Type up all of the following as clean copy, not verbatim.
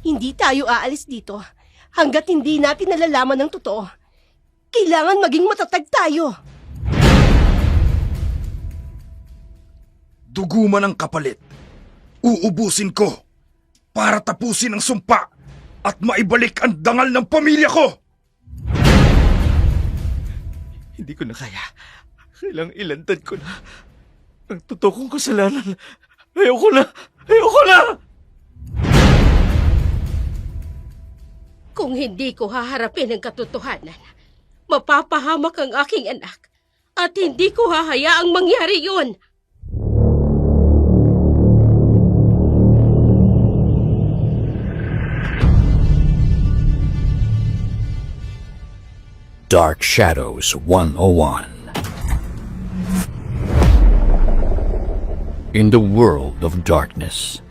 Hindi tayo aalis dito hanggat hindi natin nalalaman ng totoo. Kailangan maging matatag tayo. Dugo man ang kapalit. Uubusin ko para tapusin ang sumpa at maibalik ang dangal ng pamilya ko! Hindi ko na kaya. Kailang ilantad ko na ang totoo kong kasalanan. Ayoko na! Ayoko na! Kung hindi ko haharapin ang katotohanan, mapapahamak ang aking anak at hindi ko hahayaang mangyari yun. Dark Shadows 101. In the world of darkness,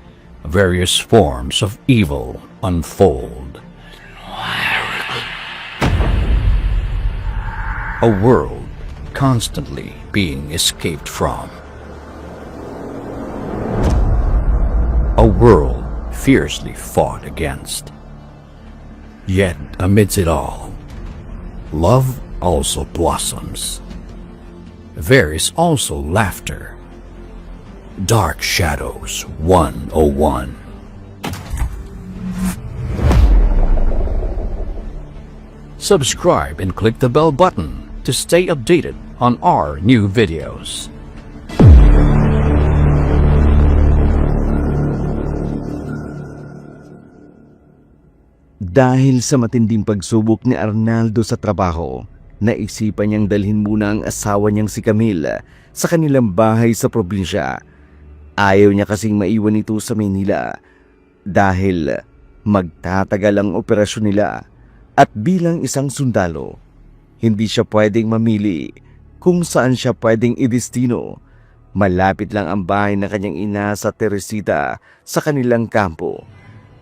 various forms of evil unfold. A world constantly being escaped from. A world fiercely fought against. Yet amidst it all, love also blossoms. There is also laughter. Dark Shadows 101. Subscribe and click the bell button to stay updated on our new videos. Dahil sa matinding pagsubok ni Arnaldo sa trabaho, naisipan niyang dalhin muna ang asawa niyang si Camille sa kanilang bahay sa probinsya. Ayaw niya kasing maiwan ito sa Maynila dahil magtatagal ang operasyon nila at bilang isang sundalo, hindi siya pwedeng mamili kung saan siya pwedeng idestino. Malapit lang ang bahay ng kanyang ina sa Teresita sa kanilang kampo.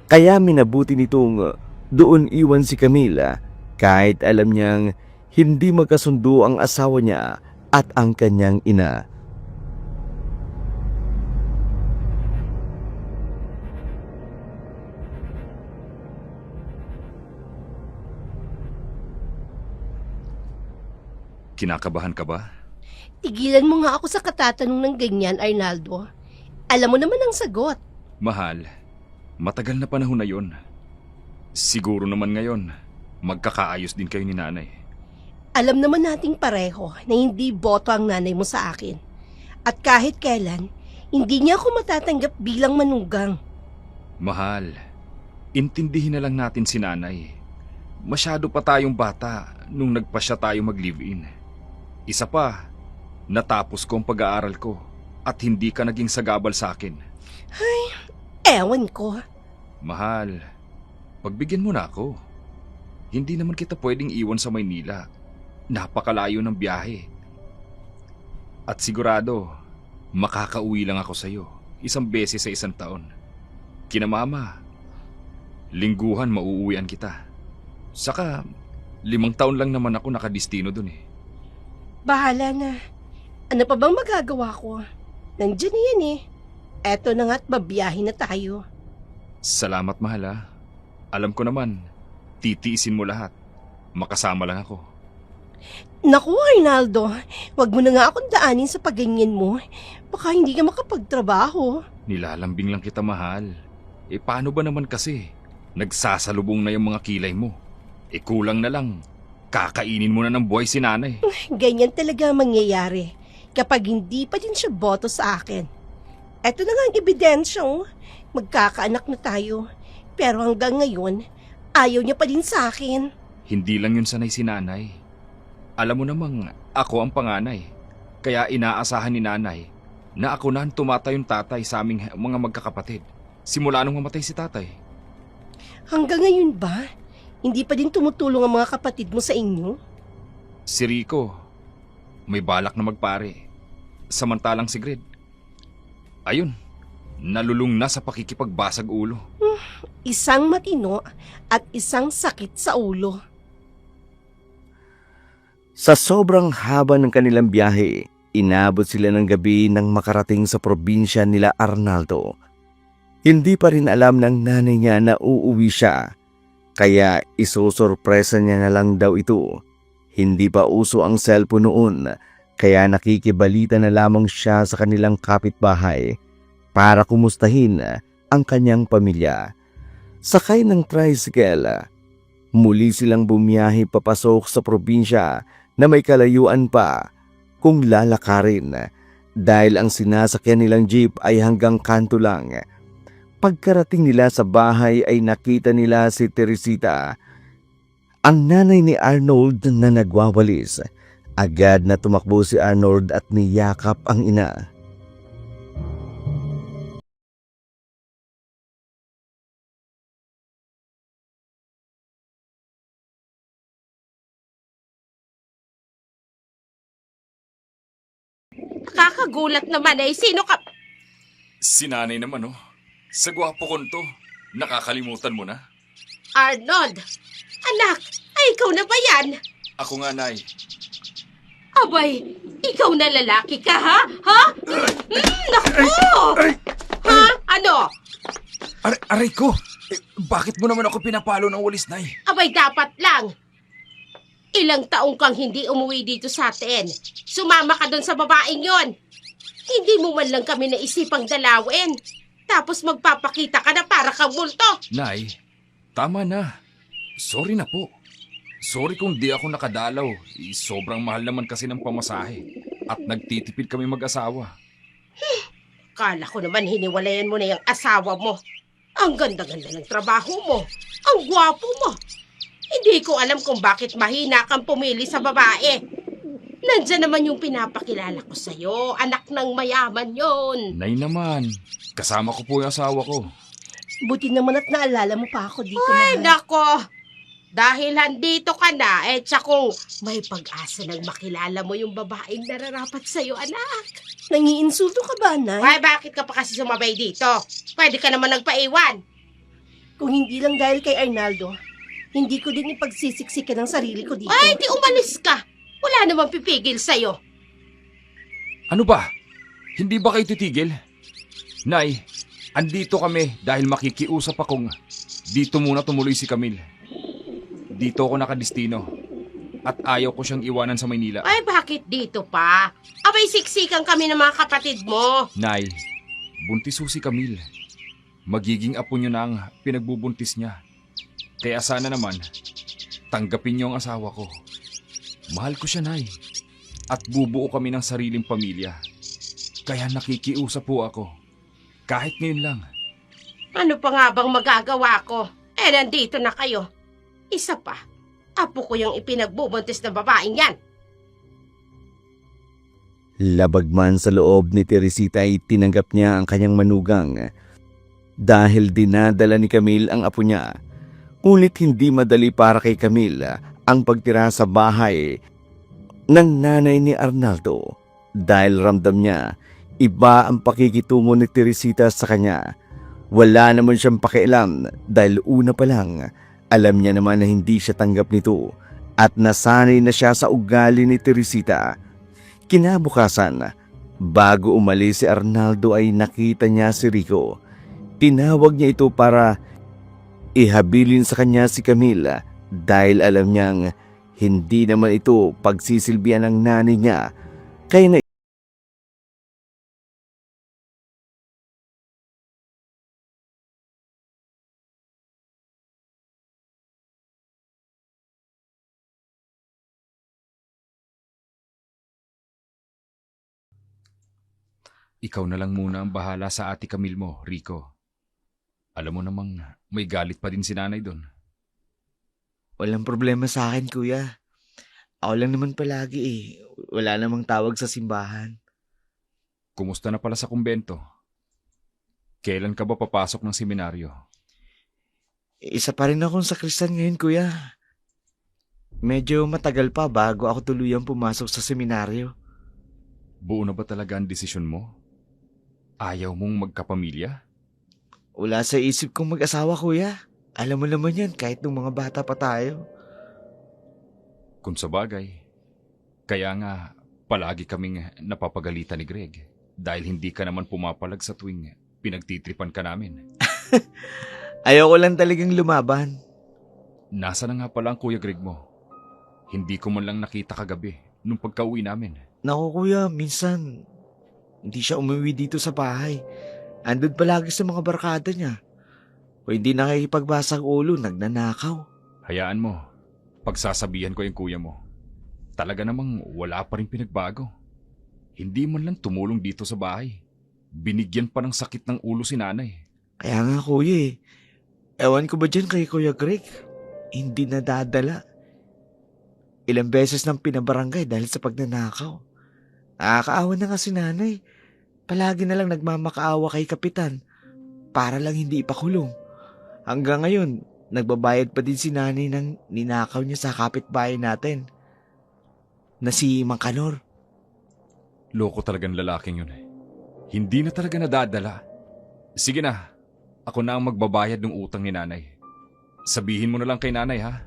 Kaya minabuti nitong doon iwan si Camille kahit alam niyang hindi magkasundo ang asawa niya at ang kanyang ina. Kinakabahan ka ba? Tigilan mo nga ako sa katatanong ng ganyan, Arnaldo. Alam mo naman ang sagot. Mahal, matagal na panahon na yon. Siguro naman ngayon, magkakaayos din kayo ni nanay. Alam naman nating pareho na hindi boto ang nanay mo sa akin. At kahit kailan, hindi niya ako matatanggap bilang manugang. Mahal, intindihin na lang natin si nanay. Masyado pa tayong bata nung nagpasya tayo mag-live-in. Isa pa, natapos ko ang pag-aaral ko at hindi ka naging sagabal sa akin. Ay, ewan ko. Mahal, pagbigyan mo na ako. Hindi naman kita pwedeng iwan sa Maynila. Napakalayo ng biyahe. At sigurado, makakauwi lang ako sa'yo 1 beses sa 1 taon. Kina mama, lingguhan mauuwian kita. Saka, 5 taon lang naman ako nakadestino dun eh. Bahala na. Ano pa bang magagawa ko? Nandiyan na yan eh. Eto na nga't babiyahin na tayo. Salamat mahal ha. Alam ko naman, titiisin mo lahat. Makasama lang ako. Naku, Arnaldo, wag mo na nga akong daanin sa pagganyan mo. Baka hindi ka makapagtrabaho. Nilalambing lang kita mahal. Eh paano ba naman kasi? Nagsasalubong na yung mga kilay mo. Eh kulang na lang. Kakainin mo na ng buhay si nanay. Ganyan talaga mangyayari kapag hindi pa din siya boto sa akin. Eto na nga ang ebidensya, oh. Magkakaanak na tayo. Pero hanggang ngayon, ayaw niya pa din sa akin. Hindi lang yun sanay si nanay. Alam mo namang ako ang panganay. Kaya inaasahan ni nanay na ako na ang tumatayong tatay sa aming mga magkakapatid. Simula nung mamatay si tatay. Hanggang ngayon ba? Hindi pa din tumutulong ang mga kapatid mo sa inyo? Si Rico, may balak na magpare. Samantalang si Gred, ayun, nalulung na sa pakikipagbasag ulo. Isang matino at isang sakit sa ulo. Sa sobrang haba ng kanilang biyahe, inabot sila ng gabi nang makarating sa probinsya nila Arnaldo. Hindi pa rin alam ng nanay niya na uuwi siya, kaya isusurpresa niya na lang daw ito. Hindi pa uso ang cellphone noon, kaya nakikibalita na lamang siya sa kanilang kapitbahay para kumustahin ang kanyang pamilya. Sakay ng tricycle, muli silang bumiyahe papasok sa probinsya na may kalayuan pa kung lalakarin dahil ang sinasakyan nilang jeep ay hanggang kanto lang. Pagkarating nila sa bahay ay nakita nila si Teresita, ang nanay ni Arnold na nagwawalis. Agad na tumakbo si Arnold at niyakap ang ina. Kakagulat naman eh. Sino ka? Si nanay naman oh. Sa gwapo kon to. Nakakalimutan mo na. Arnold! Anak, ay ikaw na ba yan? Ako nga, Nay. Abay, ikaw na lalaki ka, ha? Ha? Naku! Ha? Ano? Aray ko! Bakit mo naman ako pinapalo ng walis, Nay? Abay, dapat lang. Ilang taong kang hindi umuwi dito sa atin. Sumama ka doon sa babaeng yon. Hindi mo man lang kami naisipang dalawin. Tapos magpapakita ka na para kang multo. Nay, tama na. Sorry na po. Sorry kung di ako nakadalaw. Sobrang mahal naman kasi ng pamasahe. At nagtitipid kami mag-asawa. Kala ko naman hiniwalayan mo na yung asawa mo. Ang ganda-ganda ng trabaho mo. Ang gwapo mo. Hindi ko alam kung bakit mahina kang pumili sa babae. Nandyan naman yung pinapakilala ko sa'yo. Anak ng mayaman yon. Nay naman, kasama ko po yung asawa ko. Buti naman at naalala mo pa ako dito, Ay, nako! Dahil handito ka na, tsakong may pag-asa nang makilala mo yung babaeng nararapat sa'yo, anak. Nangiinsulto ka ba, Nay? Ay, bakit ka pa kasi sumabay dito? Pwede ka naman nagpaiwan. Kung hindi lang dahil kay Arnaldo, hindi ko din ipagsisiksikan ang sarili ko dito. Ay, di umalis ka! Wala namang pipigil sa'yo. Ano ba? Hindi ba kayo titigil? Nay, andito kami dahil makikiusap akong dito muna tumuloy si Camille. Dito ako nakadestino at ayaw ko siyang iwanan sa Maynila. Ay, bakit dito pa? Abay, siksikan kami ng mga kapatid mo. Nay, buntis ho si Camille. Magiging apo niyo na ang pinagbubuntis niya. Kaya sana naman, tanggapin niyo ang asawa ko. Mahal ko siya, Nay. At bubuo kami ng sariling pamilya. Kaya nakikiusap po ako. Kahit ngayon lang. Ano pa nga bang magagawa ko? Nandito na kayo. Isa pa, apo ko yung ipinagbubuntis na babaeng yan. Labag man sa loob ni Teresita ay tinanggap niya ang kanyang manugang dahil dinadala ni Camille ang apo niya. Ngunit hindi madali para kay Camille ang pagtira sa bahay ng nanay ni Arnaldo dahil ramdam niya iba ang pakikitungo ni Teresita sa kanya. Wala naman siyang pakialam dahil una pa lang alam niya naman na hindi siya tanggap nito at nasanay na siya sa ugali ni Teresita. Kinabukasan, bago umalis si Arnaldo ay nakita niya si Rico. Tinawag niya ito para ihabilin sa kanya si Camille dahil alam niyang hindi naman ito pagsisilbihan ng nanay niya. Kaya na Ikaw na lang muna ang bahala sa ate Camille mo, Rico. Alam mo namang may galit pa din si nanay doon. Walang problema sa akin, kuya. Ako lang naman palagi eh. Wala namang tawag sa simbahan. Kumusta na pala sa kumbento? Kailan ka ba papasok ng seminaryo? Isa pa rin akong sakristan ngayon, kuya. Medyo matagal pa bago ako tuluyang pumasok sa seminaryo. Buo na ba talaga ang desisyon mo? Ayaw mong magkapamilya? Wala sa isip kong mag-asawa, kuya. Alam mo naman yan kahit nung mga bata pa tayo. Kung sa bagay. Kaya nga, palagi kaming napapagalitan ni Greg dahil hindi ka naman pumapalag sa tuwing pinagtitripan ka namin. Ayoko lang talagang lumaban. Nasa na nga pala ang Kuya Greg mo? Hindi ko man lang nakita kagabi nung pagka-uwi namin. Naku kuya, minsan hindi siya umuwi dito sa bahay. Andun palagi sa mga barkada niya. O hindi nakikipagbasang ulo, nagnanakaw. Hayaan mo, pagsasabihan ko yung kuya mo. Talaga namang wala pa rin pinagbago. Hindi man lang tumulong dito sa bahay. Binigyan pa ng sakit ng ulo si nanay. Kaya nga kuya ewan ko ba dyan kay Kuya Greg? Hindi nadadala. Ilang beses nang pinabarangay dahil sa pagnanakaw. Nakakaawa na nga si nanay. Palagi na lang nagmamakaawa kay kapitan para lang hindi ipakulong. Hanggang ngayon, nagbabayad pa din si nanay ng ninakaw niya sa kapitbahay natin na si Mang Kanor. Loko talagang lalaking yun eh. Hindi na talaga nadadala. Sige na, ako na ang magbabayad ng utang ni nanay. Sabihin mo na lang kay nanay ha.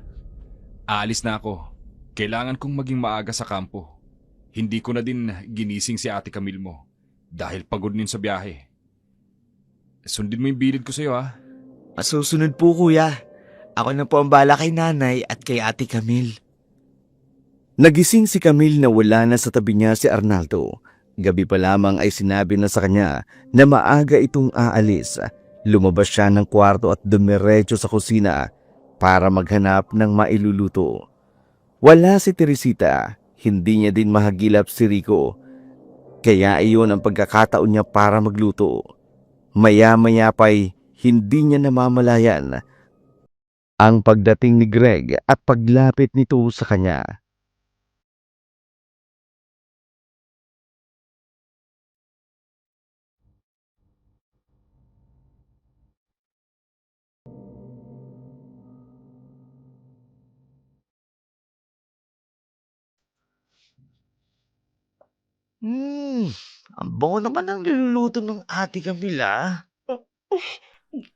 Aalis na ako. Kailangan kong maging maaga sa kampo. Hindi ko na din ginising si Ate Camille mo dahil pagod din sa biyahe. Sundin mo yung bilid ko sa'yo ha. Masusunod po kuya. Ako na po ang bala kay nanay at kay Ate Camille. Nagising si Camille na wala na sa tabi niya si Arnaldo. Gabi pa lamang ay sinabi na sa kanya na maaga itong aalis. Lumabas siya ng kwarto at dumiretso sa kusina para maghanap ng mailuluto. Wala si Teresita, hindi niya din mahagilap si Rico. Kaya iyon ang pagkakataon niya para magluto. Maya-maya pa'y hindi niya namamalayan ang pagdating ni Greg at paglapit nito sa kanya. Ang bango naman ng niluluto ng Ate Camille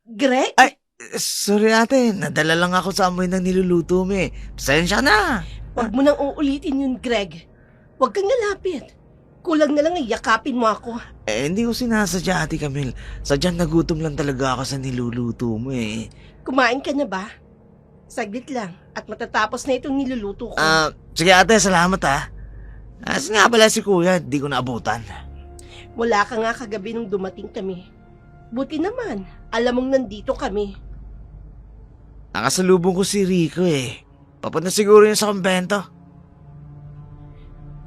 Greg? Ay, sorry ate, nadala lang ako sa amoy ng niluluto mo eh. Pasensya na. Huwag mo nang uulitin yun, Greg. Huwag kang nalapit. Kulang na lang ay yakapin mo ako. Hindi ko sinasadya, Ate Camille. Sadyang nagutom lang talaga ako sa niluluto mo eh. Kumain ka na ba? Saglit lang at matatapos na itong niluluto ko. Sige ate, salamat ah. Kasi nga pala si kuya, di ko naabutan. Wala ka nga kagabi nung dumating kami. Buti naman, alam mong nandito kami. Nakasalubong ko si Rico eh. Papunta siguro yun sa kumbento.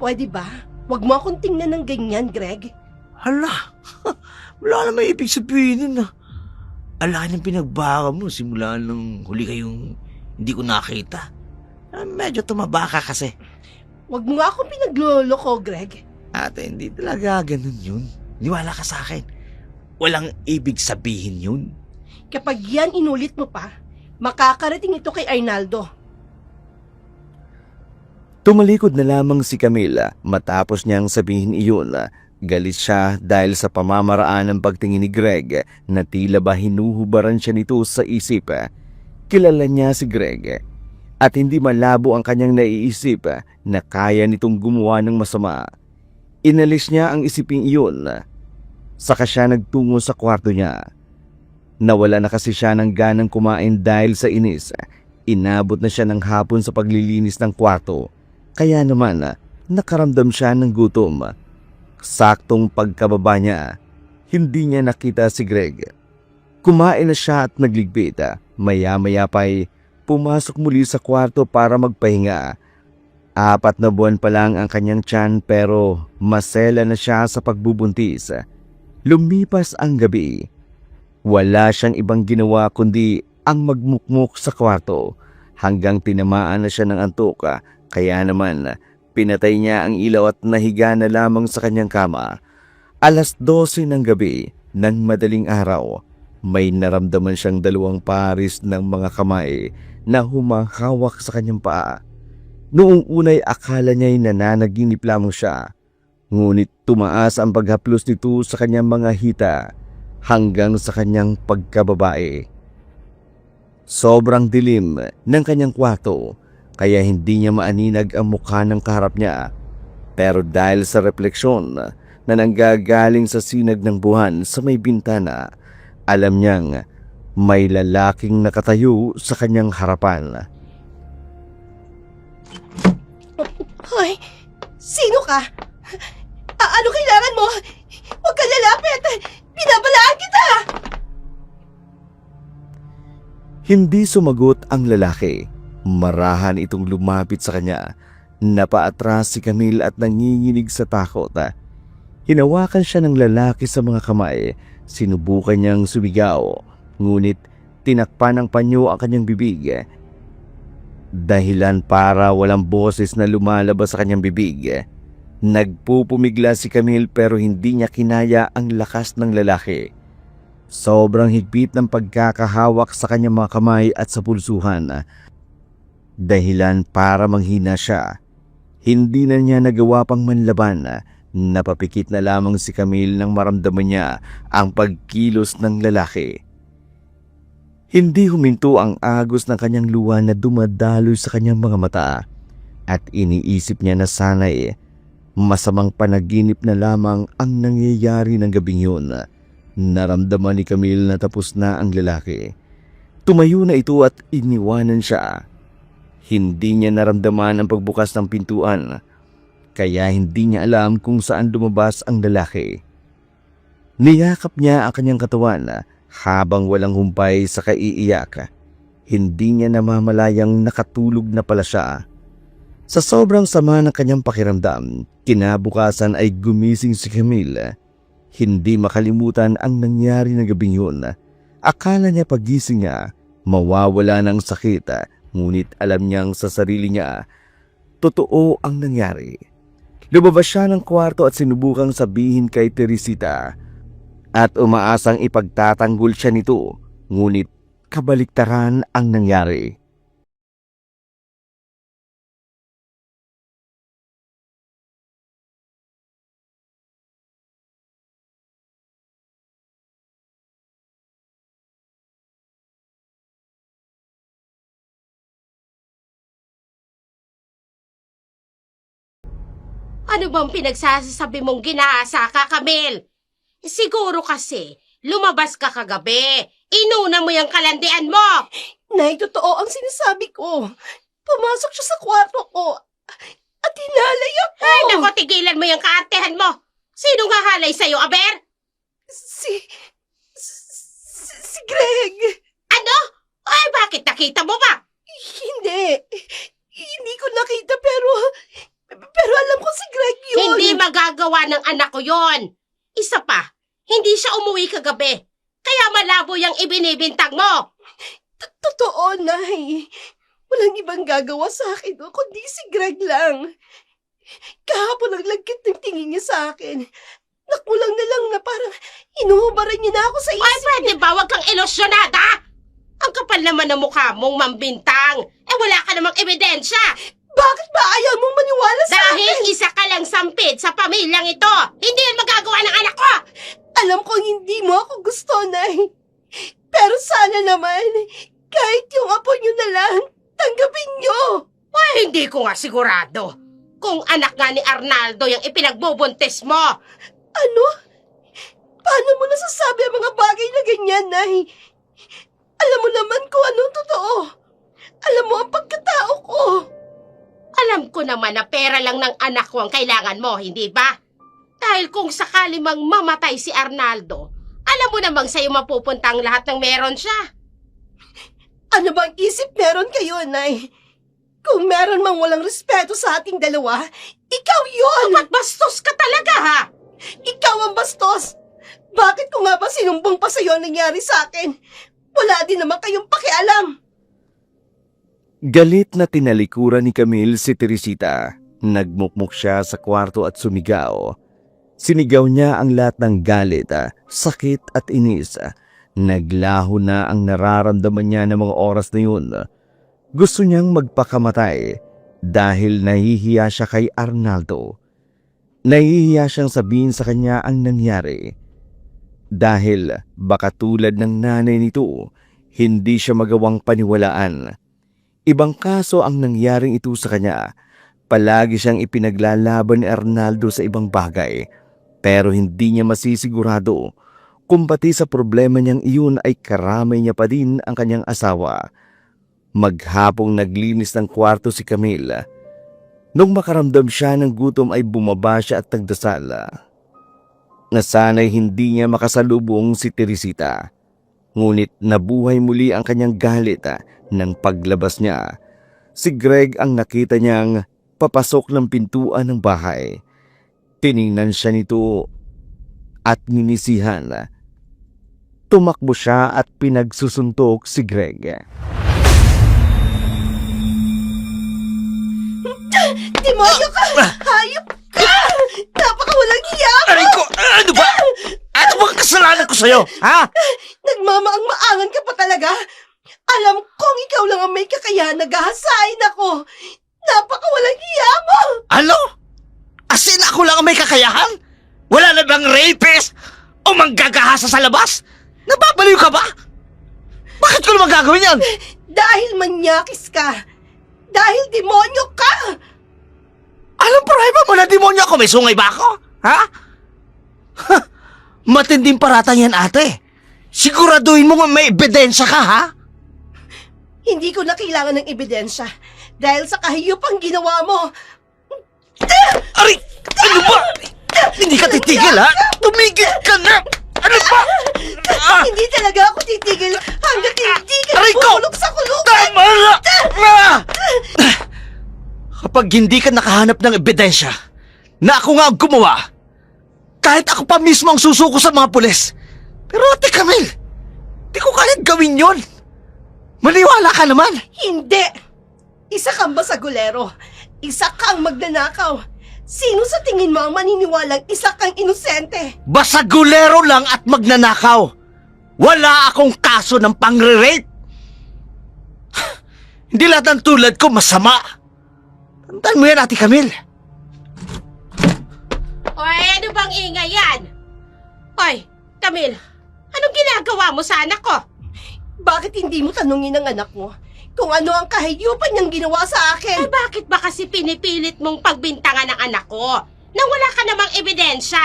Pwede ba? Huwag mo akong tingnan ng ganyan, Greg. Hala, wala naman ibig sabihin nun ah. Ala ng pinagbaga mo simula nung huli kayong hindi ko nakita. Medyo tumaba ka kasi. Huwag mo nga akong pinagloloko, Greg. Ate, hindi talaga ganun yun. Niwala ka sa akin. Walang ibig sabihin yun. Kapag yan inulit mo pa, makakarating ito kay Arnaldo. Tumalikod na lamang si Camila matapos niyang sabihin iyon. Galit siya dahil sa pamamaraan ng pagtingin ni Greg na tila ba hinuhubaran siya nito sa isip. Kilala niya si Greg at hindi malabo ang kanyang naiisip na kaya nitong gumawa ng masama. Inalis niya ang isiping iyon. Saka siya nagtungo sa kwarto niya. Nawala na kasi siya ng ganang kumain dahil sa inis. Inabot na siya ng hapon sa paglilinis ng kwarto. Kaya naman nakaramdam siya ng gutom. Saktong pagkababa niya, hindi niya nakita si Greg. Kumain na siya at nagligpit. Maya-maya pa'y pumasok muli sa kwarto para magpahinga. 4 na buwan pa lang ang kanyang tiyan pero masela na siya sa pagbubuntis. Lumipas ang gabi. Wala siyang ibang ginawa kundi ang magmukmuk sa kwarto hanggang tinamaan na siya ng antok. Kaya naman pinatay niya ang ilaw at nahiga na lamang sa kanyang kama. 12:00 ng gabi ng madaling araw, may naramdaman siyang 2 paris ng mga kamay na humahawak sa kanyang paa. Noong unay akala niya'y nananaginip lamang siya, ngunit tumaas ang paghaplos nito sa kanyang mga hita hanggang sa kanyang pagkababae. Sobrang dilim ng kanyang kwarto kaya hindi niya maaninag ang mukha ng kaharap niya. Pero dahil sa refleksyon, na nanggagaling sa sinag ng buwan sa may bintana. Alam niyang may lalaking nakatayo sa kanyang harapan. Hoy, sino ka? Ano kailangan mo? Huwag ka lalapit! Binabalaan kita! Hindi sumagot ang lalaki. Marahan itong lumapit sa kanya. Napaatras si Camille at nanginginig sa takot. Hinawakan siya ng lalaki sa mga kamay. Sinubukan niyang sumigaw. Ngunit tinakpan ng panyo ang kanyang bibig. Dahilan para walang boses na lumalabas sa kanyang bibig. Nagpupumigla si Camille pero hindi niya kinaya ang lakas ng lalaki. Sobrang higpit ng pagkakahawak sa kanyang mga kamay at sa pulsuhan. Dahilan para manghina siya. Hindi na niya nagawa pang manlaban. Napapikit na lamang si Camille nang maramdaman niya ang pagkilos ng lalaki. Hindi huminto ang agos ng kanyang luha na dumadaloy sa kanyang mga mata at iniisip niya na sana'y masamang panaginip na lamang ang nangyayari ng gabing yun. Naramdaman ni Camille na tapos na ang lalaki. Tumayo na ito at iniwanan siya. Hindi niya naramdaman ang pagbukas ng pintuan, kaya hindi niya alam kung saan lumabas ang lalaki. Niyakap niya ang kanyang katawan habang walang humpay sa kaiiyak. Hindi niya namamalayang nakatulog na pala siya. Sa sobrang sama ng kanyang pakiramdam, kinabukasan ay gumising si Camille. Hindi makalimutan ang nangyari na gabing yun. Akala niya pagising niya, mawawala ng sakit. Ngunit alam niyang sa sarili niya, totoo ang nangyari. Lumabas siya ng kwarto at sinubukang sabihin kay Teresita at umaasang ipagtatanggol siya nito. Ngunit kabaliktaran ang nangyari. Ano bang pinagsasabi mong ginaasa ka, Camille? Siguro kasi, lumabas ka kagabi. Inuna mo yung kalandian mo. Nay, totoo ang sinasabi ko. Pumasok siya sa kwarto ko at hinalay ako. Ay, naku, tigilan mo yung kaartehan mo. Sinong hahalay sa'yo, Aber? Si Greg. Ano? Ay, bakit nakita mo ba? Hindi. Hindi ko nakita pero alam ko si Greg yun. Hindi magagawa ng anak ko yon. Isa pa, hindi siya umuwi kagabi. Kaya malabo yung ibinibintang mo. Totoo, Nay. Walang ibang gagawa sa akin kundi si Greg lang. Kahapon ang lagkit ng tingin niya sa akin. Nakulang na lang na parang inuhubaran niya na ako sa isip. Ay, pwede ba? Huwag kang ilusyonada. Ang kapal naman ng mukha mong mambintang. Wala ka namang ebidensya. Bakit ba ayaw mong maniwala sa akin? Dahil isa ka lang sampid sa pamilyang ito. Hindi yan magagawa ng anak ko. Alam kong hindi mo ako gusto, Nay. Pero sana naman, kahit yung apo niyo na lang, tanggapin niyo. Ay, hindi ko nga sigurado. Kung anak nga ni Arnaldo yung ipinagbubuntis mo. Ano? Paano mo nasasabi ang mga bagay na ganyan, Nay? Alam mo naman kung anong totoo. Alam mo ang pagkatao ko. Alam ko naman na pera lang ng anak ko ang kailangan mo, hindi ba? Dahil kung sakali mang mamatay si Arnaldo, alam mo namang sa'yo mapupunta ang lahat ng meron siya. Ano bang isip meron kayo, Nay? Kung meron mang walang respeto sa ating dalawa, ikaw yun! Ba't bastos ka talaga, ha? Ikaw ang bastos! Bakit ko nga ba sinumbong pa sa'yo ang nangyari sa akin? Wala din naman kayong pakialam! Galit na tinalikuran ni Camille si Teresita. Nagmukmuk siya sa kwarto at sumigaw. Sinigaw niya ang lahat ng galit, sakit at inis. Naglaho na ang nararamdaman niya ng mga oras na yun. Gusto niyang magpakamatay dahil nahihiya siya kay Arnaldo. Nahihiya siyang sabihin sa kanya ang nangyari. Dahil baka tulad ng nanay nito, hindi siya magawang paniwalaan. Ibang kaso ang nangyaring ito sa kanya. Palagi siyang ipinaglalaban ni Arnaldo sa ibang bagay. Pero hindi niya masisigurado kung pati sa problema niyang iyon ay karamay niya pa din ang kanyang asawa. Maghapong naglinis ng kwarto si Camille. Nung makaramdam siya ng gutom ay bumaba siya at nagdasal na sana'y hindi niya makasalubong si Teresita. Ngunit nabuhay muli ang kanyang galit ng paglabas niya. Si Greg ang nakita niyang papasok ng pintuan ng bahay. Tiningnan siya nito at ninisihan. Tumakbo siya at pinagsusuntok si Greg. Demonyo ka! Hayop ka! Napakawalang hiya mo! Aray ko! Ano ba? Ano bang kasalanan ko sa'yo? Ha? Nagmamaang-maangan ka pa talaga? Alam kong ikaw lang ang may kakayahan na gahasain ako. Napakawalang hiya mo! Ano? As in ako lang ang may kakayahan? Wala na bang rapist? O manggagahasa sa labas? Nababaliw ka ba? Bakit ko naman gagawin yan? Dahil manyakis ka. Dahil demonyo ka. Anong problema mo na demonyo ako? May sungay ba ako? Ha? Ha? Matinding paratang yan, ate. Siguraduhin mo nga may ebidensya ka, ha? Hindi ko na kailangan ng ebidensya. Dahil sa kahiyupang ginawa mo. Aray! Ano ba? Hindi ka titigil, ha? Tumigil ka na! Ano ba? Hindi talaga ako titigil hanggat hindi ka Aray ko! nabulok sa kulungan. Tama na! Kapag hindi ka nakahanap ng ebidensya na ako nga ang gumawa, kahit ako pa mismo ang susuko sa mga pulis. Pero ate Camille, di ko kaya gawin yon. Maniwala ka naman. Hindi. Isa kang basagulero. Isa kang magnanakaw. Sino sa tingin mo ang maniniwalang isa kang inosente? Basagulero lang at magnanakaw. Wala akong kaso ng pangre-rape. Hindi lahat ng tulad ko masama. Tandaan mo yan, ate Camille. Oy, ano bang ingay yan? Oy, Camille, anong ginagawa mo sa anak ko? Bakit hindi mo tanungin ang anak mo kung ano ang kahiyupan niyang ginawa sa akin? Ay, bakit ba kasi pinipilit mong pagbintangan ng anak ko nang wala ka namang ebidensya?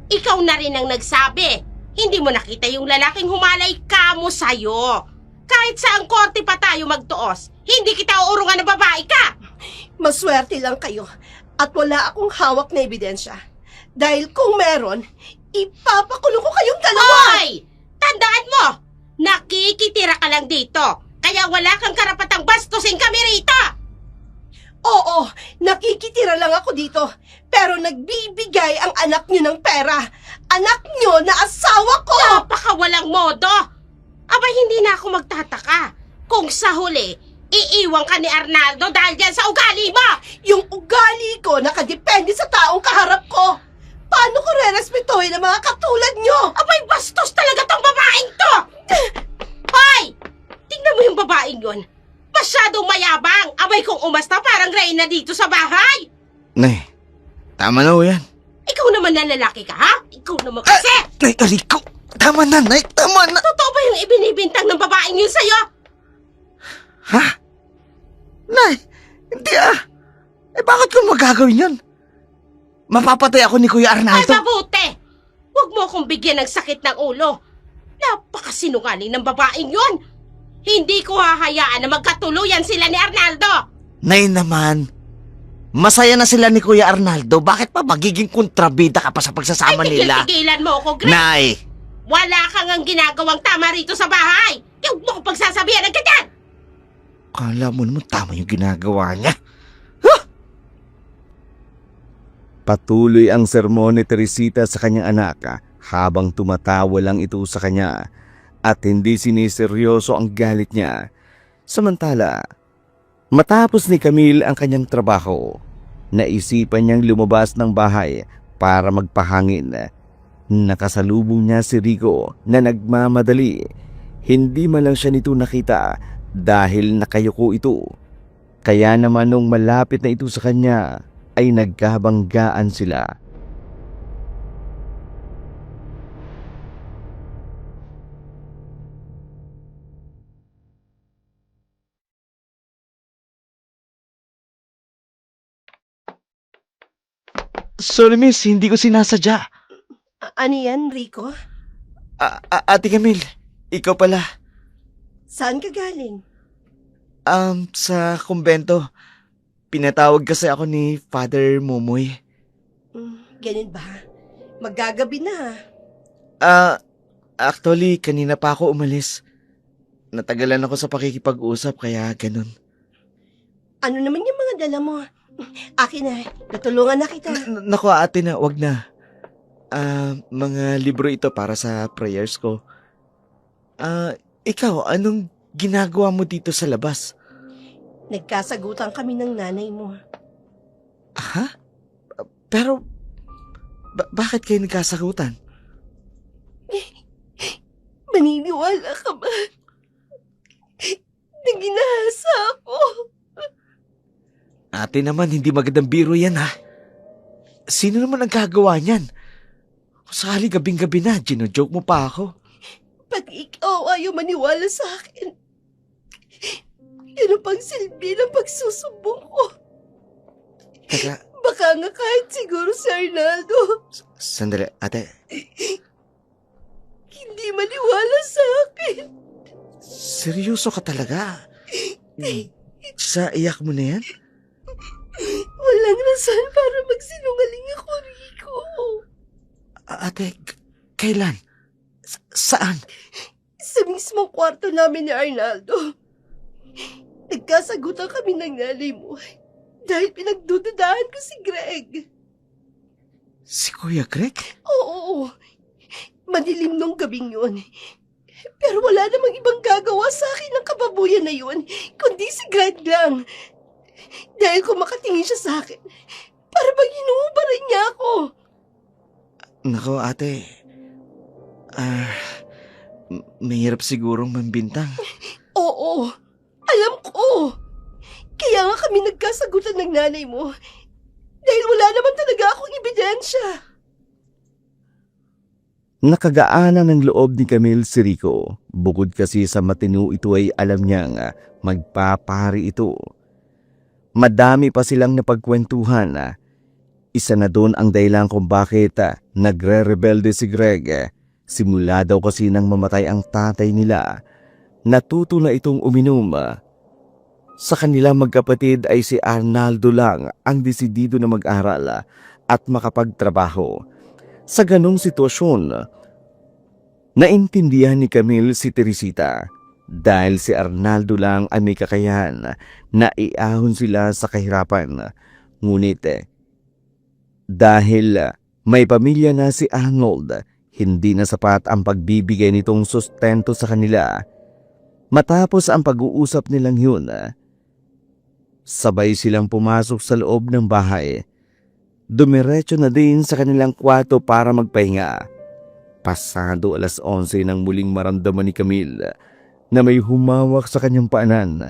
Ikaw na rin ang nagsabi. Hindi mo nakita yung lalaking humalay kamo sa'yo. Kahit saang korte pa tayo magtuos, hindi kita uurungan na babae ka. Maswerte lang kayo at wala akong hawak na ebidensya. Dahil kung meron, ipapakulong ko kayong dalawa! Hoy! Tandaan mo, nakikitira ka lang dito. Kaya wala kang karapatang bastusin kami rito! Oo, nakikitira lang ako dito. Pero nagbibigay ang anak niyo ng pera. Anak niyo na asawa ko! Napakawalang modo! Aba, hindi na ako magtataka kung sa huli, iiwan ka ni Arnaldo dahil dyan sa ugali mo! Yung ugali ko nakadepende sa taong kaharap ko. Paano ko re-respetuhin ang mga katulad niyo? Abay, bastos talaga tong babaeng to! Hoy! Tingnan mo yung babaeng yun. Masyadong mayabang. Abay, kung umasta parang reyna dito sa bahay. Nay, tama na ho yan. Ikaw naman na lalaki ka, ha? Ikaw naman kasi! Nay, aliko! Tama na, Nay! Tama na! Totoo ba yung ibinibintang ng babaeng yun sa'yo? Ha? Nay, hindi Eh bakit ko magagawin yun? Mapapatay ako ni Kuya Ay, Arnaldo. mabuti! Huwag mo akong bigyan ng sakit ng ulo. Napakasinungaling ng babaeng yun. Hindi ko hahayaan na magkatuluyan sila ni Arnaldo. Nay naman, masaya na sila ni Kuya Arnaldo. Bakit pa magiging kontrabida ka pa sa pagsasama Ay, nila? tigil-tigilan mo ako, Greg. Nay! Wala kang ang ginagawang tama rito sa bahay. Huwag mo akong pagsasabihan ng ganyan. Kala mo naman tama yung ginagawa niya. Patuloy ang sermon ni Teresita sa kanyang anak habang tumatawa lang ito sa kanya at hindi siniseryoso ang galit niya. Samantala, matapos ni Camille ang kanyang trabaho, naisipan niyang lumabas ng bahay para magpahangin. Nakasalubong niya si Rico na nagmamadali. Hindi man lang siya nito nakita dahil nakayuko ito. Kaya naman nung malapit na ito sa kanya, ay nagkabanggaan sila. Sorry miss, hindi ko sinasadya. Ano yan, Rico? Ate Camille, ikaw pala. Saan ka galing? Sa kumbento. Pinatawag kasi ako ni Father Mumoy. Ganun ba? Magagabi na. Actually, kanina pa ako umalis. Natagalan ako sa pakikipag-usap, kaya ganun. Ano naman yung mga dala mo? Akin na, natulungan na kita. Naku, ate na, wag na. Mga libro ito para sa prayers ko. Ikaw, anong ginagawa mo dito sa labas? Nagkasagutan kami ng nanay mo. Ha? Pero, bakit kayo nagkasagutan? Maniniwala ka ba? Na ginahasa ako. Ate naman, hindi magandang biro yan, ha? Sino naman ang gagawa niyan? Kung sakali gabing-gabi na, gino-joke mo pa ako. Pag ikaw ayaw maniwala sa akin, yan ang pagsilbi ng pagsusumbong ko. Teka, Baka nga kahit siguro si Arnaldo, sandali, ate. hindi maniwala sa akin. Seryoso ka talaga? Sa iyak mo na yan? Walang rason para magsinungaling ako, Rico. Ate, kailan? Saan? Sa mismong kwarto namin ni Arnaldo, nagkasagutan kami ng nanay mo dahil pinagdududahan ko si Greg. Si Kuya Greg? Oo, madilim nung gabing yun. Pero wala namang ibang gagawa sa akin ng kababuyan na yun, kundi si Greg lang. Dahil kung makatingin siya sa akin, para bang hinuhubaran niya ako. Nako, ate. Mahirap sigurong mambintang. Oo, alam ko. Kaya nga kami nagkasagutan ng nanay mo. Dahil wala naman talaga akong ebidensya. Nakagaanan ng loob ni Camille si Rico. Bukod kasi sa matino ito ay alam niyang magpapari ito. Madami pa silang napagkwentuhan. Isa na doon ang dahilan kung bakit nagre-rebelde si Greg. Simula daw kasi nang mamatay ang tatay nila. Natuto na itong uminom. Sa kanilang magkapatid ay si Arnaldo lang ang desidido na mag-aral at makapagtrabaho. Sa ganong sitwasyon, naintindihan ni Camille si Teresita dahil si Arnaldo lang ay may kakayahan na iahon sila sa kahirapan. Ngunit dahil may pamilya na si Arnold, hindi na sapat ang pagbibigay nitong sustento sa kanila. Matapos ang pag-uusap nilang yun, sabay silang pumasok sa loob ng bahay. Dumiretso na din sa kanilang kwarto para magpahinga. Pasado 11:00 nang muling maramdaman ni Camille na may humawak sa kanyang paanan.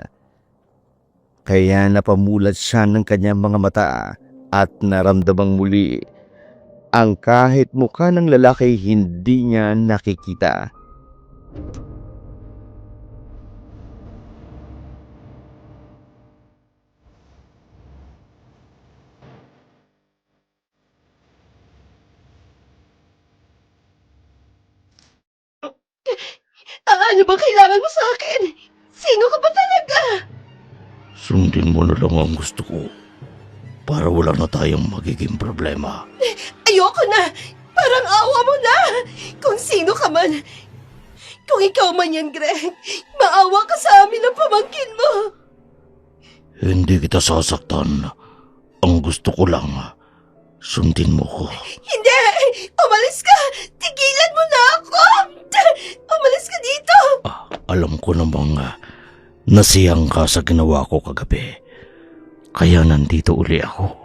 Kaya napamulat siya ng kanyang mga mata at naramdamang muli ang kahit mukha ng lalaki hindi niya nakikita. Ano ba kailangan mo sa akin? Sino ka ba talaga? Sundin mo na lang ang gusto ko para wala na tayong magiging problema. Ayoko na! Parang awa mo na! Kung sino ka man. Kung ikaw man yan, Greg, maawa ka sa amin ng pamangkin mo. Hindi kita sasaktan. Ang gusto ko lang, sundin mo ko. Hindi! Umalis ka! Tigilan mo na ako! Umalis ka dito! Alam ko namang nasiyang ka sa ginawa ko kagabi. Kaya nandito uli ako.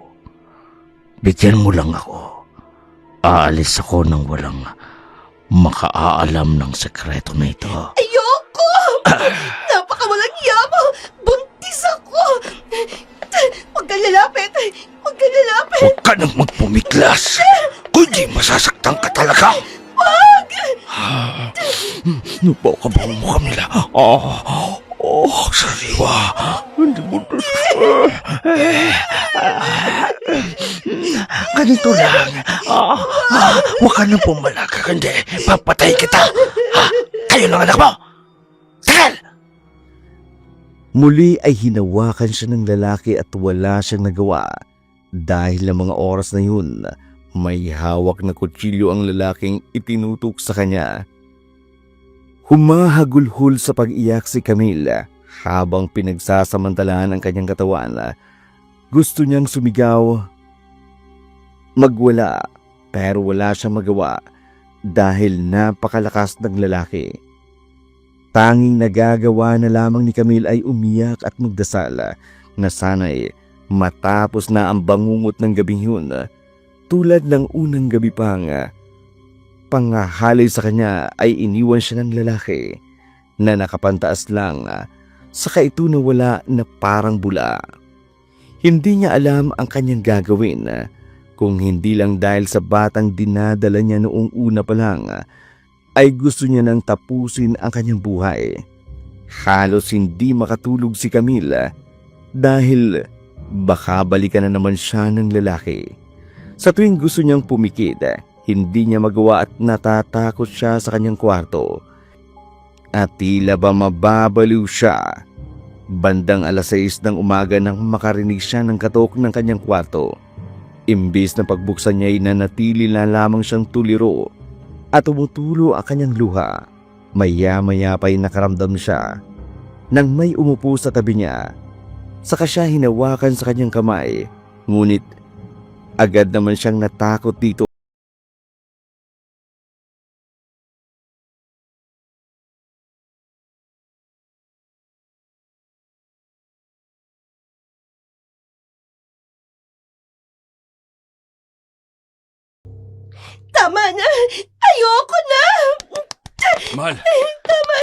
Bigyan mo lang ako. Aalis ako nang walang makaaalam ng sekreto na ito. Ayoko! Napakawalang hiya mo! Buntis ako! Huwag ka lalapit! Huwag ka lalapit! Huwag ka nang magpumiklas! Kundi masasaktan ka talaga! Wag! Napakabaho mo, Camila. Sariwa. Hindi mo ganito lang. Huwag ka nang pumalagay, hindi. Papatay kita. Kayo ng anak mo. Tagal! Muli ay hinawakan siya ng lalaki at wala siyang nagawa. Dahil ng mga oras na yun, may hawak na kutsilyo ang lalaking itinutok sa kanya. Humahagulhol sa pag-iyak si Camille habang pinagsasamantalahan ang kanyang katawan. Gusto niyang sumigaw, magwala, pero wala siyang magawa dahil napakalakas ng lalaki. Tanging nagagawa na lamang ni Camille ay umiyak at magdasal na sana'y matapos na ang bangungot ng gabing yun. Tulad ng unang gabi pang pangahalay sa kanya ay iniwan siya ng lalaki na nakapantaas lang, saka ito nawala na parang bula. Hindi niya alam ang kanyang gagawin kung hindi lang dahil sa batang dinadala niya noong una pa lang ay gusto niya nang tapusin ang kanyang buhay. Halos hindi makatulog si Camille dahil baka balikan na naman siya ng lalaki. Sa tuwing gusto niyang pumikit, hindi niya magawa at natatakot siya sa kanyang kwarto. At tila ba mababaliw siya. Bandang 6:00 ng umaga nang makarinig siya ng katok ng kanyang kwarto. Imbis na pagbuksan niya ay nanatili na lamang siyang tuliro at tumutulo ang kanyang luha. Maya-maya pa'y nakaramdam siya nang may umupo sa tabi niya. Saka siya hinawakan sa kanyang kamay, ngunit agad naman siyang natakot dito. Tama na! Ayoko na! Mahal,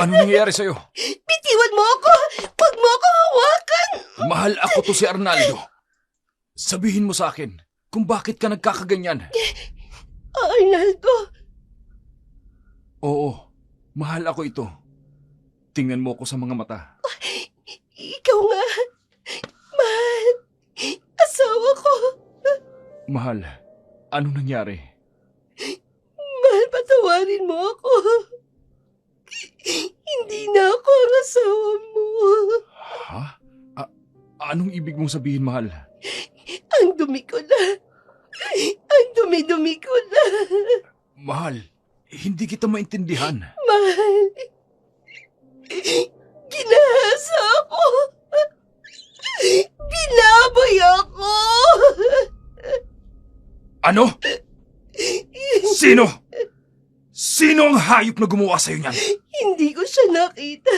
ano nangyayari sa'yo? Bitiwan mo ako! Huwag mo ako hawakan! Mahal, ako to si Arnaldo. Sabihin mo sa akin kung bakit ka nagkakaganyan. Arnaldo, Oo, mahal ako ito. Tingnan mo ako sa mga mata. ikaw nga. Mahal, asawa ko. Mahal, ano nangyari? Mahal, patawarin mo ako. Hindi na ako ang asawa mo. Ha? Anong ibig mong sabihin, mahal? Ang dumi ko na. Ang dumi-dumi ko na. Mahal, hindi kita maintindihan. Mahal, ginahasa ako. Binaboy ako. Ano? Sino? Sino ang hayop na gumawa sa'yo niyan? Hindi ko siya nakita.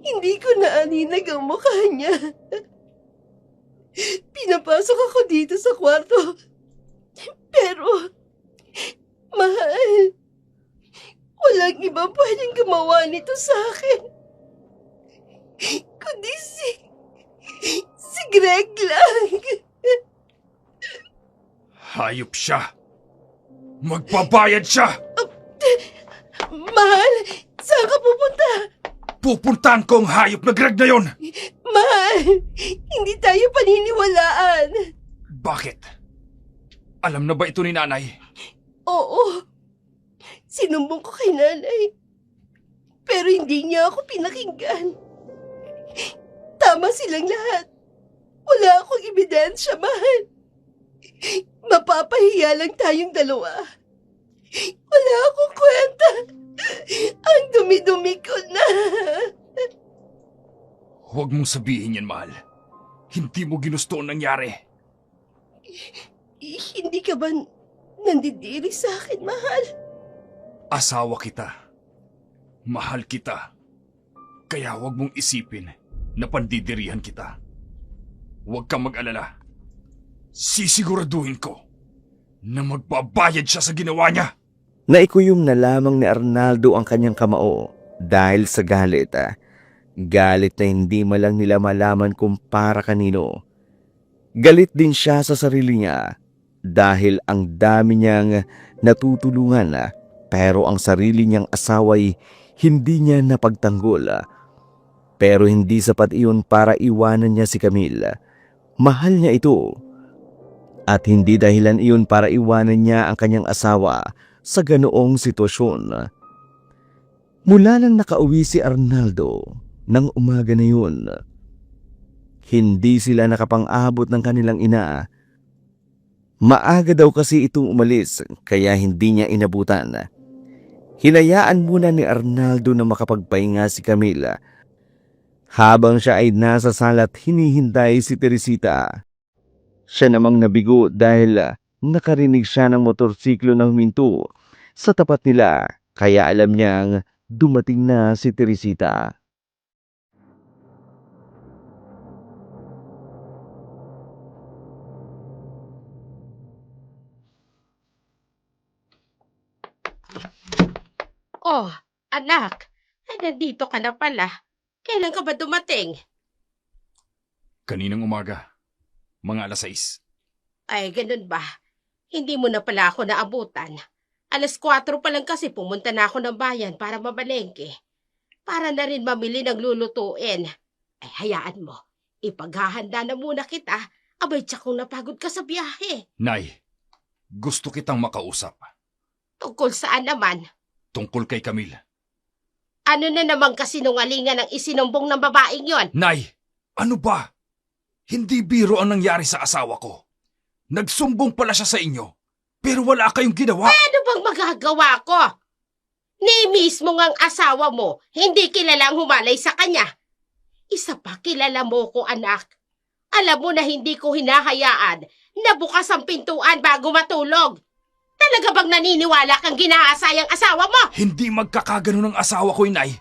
Hindi ko naaninag ang mukha niya. Pinapasok ako dito sa kwarto. Pero, mahal, walang ibang pwedeng gumawa nito sa akin. Kundi si Greg lang. Hayop siya. Magbabayad siya. Mahal, saan ka pupunta? Pupuntahan ko ang hayop na Greg na yon. Mahal, hindi tayo paniniwalaan. Bakit? Alam na ba ito ni nanay? Oo, sinumbong ko kay nanay. Pero hindi niya ako pinakinggan. Tama silang lahat. Wala akong ebidensya, mahal. Mapapahiya lang tayong dalawa. Wala akong kwenta. Ang dumi-dumi ko na. Huwag mong sabihin yan, mahal. Hindi mo ginusto ang nangyari. Hindi ka ba nandidiri sa akin, mahal? Asawa kita. Mahal kita. Kaya huwag mong isipin na pandidirihan kita. Huwag kang mag-alala. Sisiguraduhin ko na magbabayad siya sa ginawa niya. Naikuyom na lamang ni Arnaldo ang kanyang kamao dahil sa galit. Galit na hindi malang nila malaman kung para kanino. Galit din siya sa sarili niya dahil ang dami niyang natutulungan pero ang sarili niyang asawa'y hindi niya napagtanggol. Pero hindi sapat iyon para iwanan niya si Camille. Mahal niya ito. At hindi dahilan iyon para iwanan niya ang kanyang asawa sa ganoong sitwasyon. Mula nang nakauwi si Arnaldo ng umaga na yun, hindi sila nakapang-abot ng kanilang ina. Maaga daw kasi itong umalis kaya hindi niya inabutan. Hinayaan muna ni Arnaldo na makapagpahinga si Camila habang siya ay nasa sala at hinihintay si Teresita. Siya namang nabigo dahil nakarinig siya ng motorsiklo na huminto sa tapat nila kaya alam niyang dumating na si Teresita. Oh, anak, ay nandito ka na pala. Kailan ka ba dumating? Kaninang umaga, mga 6:00. Ay, ganun ba? Hindi mo na pala ako naabutan. 4:00 pa lang kasi pumunta na ako ng bayan para mabalengke. Para na rin mamili ng lulutuin. Ay, hayaan mo. Ipaghahanda na muna kita. Abay, tsakong napagod ka sa biyahe. Nay, gusto kitang makausap. Tungkol saan naman? Tungkol kay Camille. Ano na naman kasinungalingan ang isinumbong ng babaeng yon? Nay, ano ba? Hindi biro ang nangyari sa asawa ko. Nagsumbong pala siya sa inyo, pero wala kayong ginawa. Ano bang magagawa ko? Ni mismo ngang asawa mo, hindi kilalang humalay sa kanya. Isa pa, kilala mo ko, anak. Alam mo na hindi ko hinahayaan na bukas ang pintuan bago matulog. Talaga bang naniniwala kang ginaasayang asawa mo? Hindi magkakagano ng asawa ko, Inay,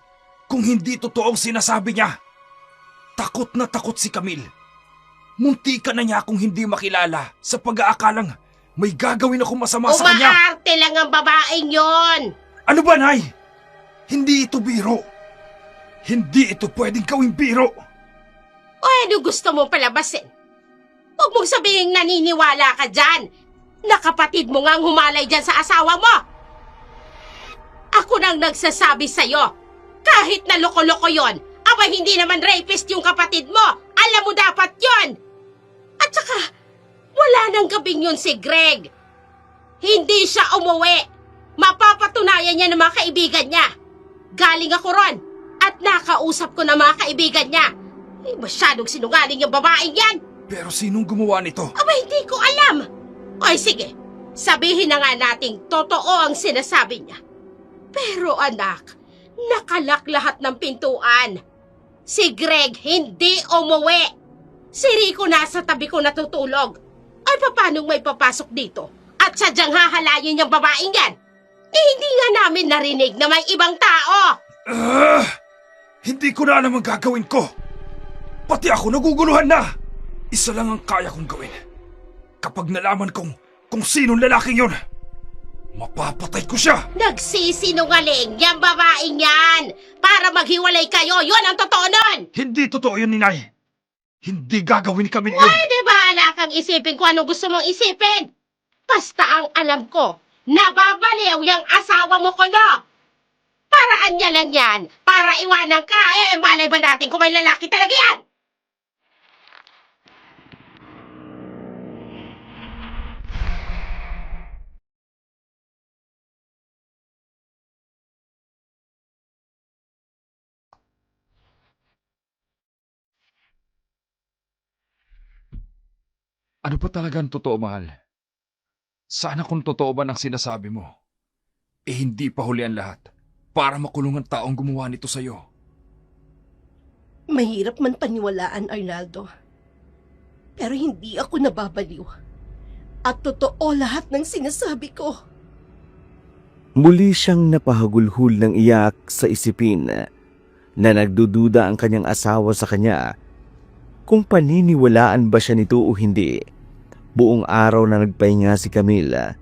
kung hindi totoo ang sinasabi niya. Takot na takot si Camille. Munti ka na niya kung hindi makilala sa pag-aakalang may gagawin akong masama sa kanya. Umaarte lang ang babaeng yon. Ano ba, Nay? Hindi ito biro. Hindi ito pwedeng gawing biro. O ano gusto mo palabasin? Huwag mong sabihing naniniwala ka dyan. Nakapatid mo ngang humalay dyan sa asawa mo. Ako nang nagsasabi sa'yo. Kahit na loko-loko yon, aba hindi naman rapist yung kapatid mo. Alam mo dapat yon. At saka, wala nang gabing yun si Greg. Hindi siya umuwi. Mapapatunayan niya ng mga kaibigan niya. Galing ako ron at nakausap ko ng mga kaibigan niya. Eh, masyadong sinungaling yung babaeng yan. Pero sinong gumawa nito? Aba, hindi ko alam. Oy, sige. Sabihin na nga nating totoo ang sinasabi niya. Pero anak, nakalak lahat ng pintuan. Si Greg hindi umuwi. Si Rico nasa tabi ko natutulog. Ay, paanong may papasok dito? At sadyang hahalayin yung babaeng yan? Eh, hindi nga namin narinig na may ibang tao. Hindi ko na alam ang gagawin ko. Pati ako naguguluhan na. Isa lang ang kaya kong gawin. Kapag nalaman kung sinong lalaking yun, mapapatay ko siya. Nagsisinungaling yung babaeng yan. Para maghiwalay kayo, yun ang totoo nun. Hindi totoo yun, Ninay. Hindi gagawin kami yun. Pwede bahala kang isipin kung anong gusto mong isipin. Basta ang alam ko, nababaliw yung asawa mo ko no. Paraan niya lang yan. Para iwanan ka, malay ba natin kung may lalaki talaga yan? Ano pa talaga ang totoo, mahal? Sana kung totoo ba ang sinasabi mo, hindi pa huli ang lahat para makulong ang taong gumawa nito sa'yo. Mahirap man paniwalaan, Arnaldo. Pero hindi ako nababaliw. At totoo lahat ng sinasabi ko. Muli siyang napahagulhul ng iyak sa isipin na nagdududa ang kanyang asawa sa kanya kung paniniwalaan ba siya nito o hindi. Buong araw na nagpahinga si Camille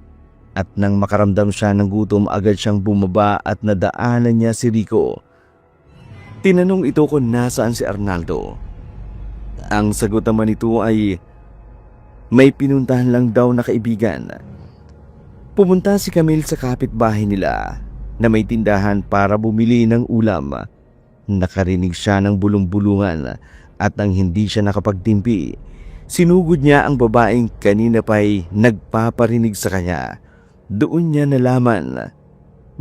at nang makaramdam siya ng gutom agad siyang bumaba at nadaanan niya si Rico. Tinanong ito kung nasaan si Arnaldo. Ang sagot naman nito ay may pinuntahan lang daw na kaibigan. Pumunta si Camille sa kapitbahay nila na may tindahan para bumili ng ulam. Nakarinig siya ng bulong-bulungan at nang hindi siya nakapagtimpi, sinugod niya ang babaeng kanina pa'y nagpaparinig sa kanya. Doon niya nalaman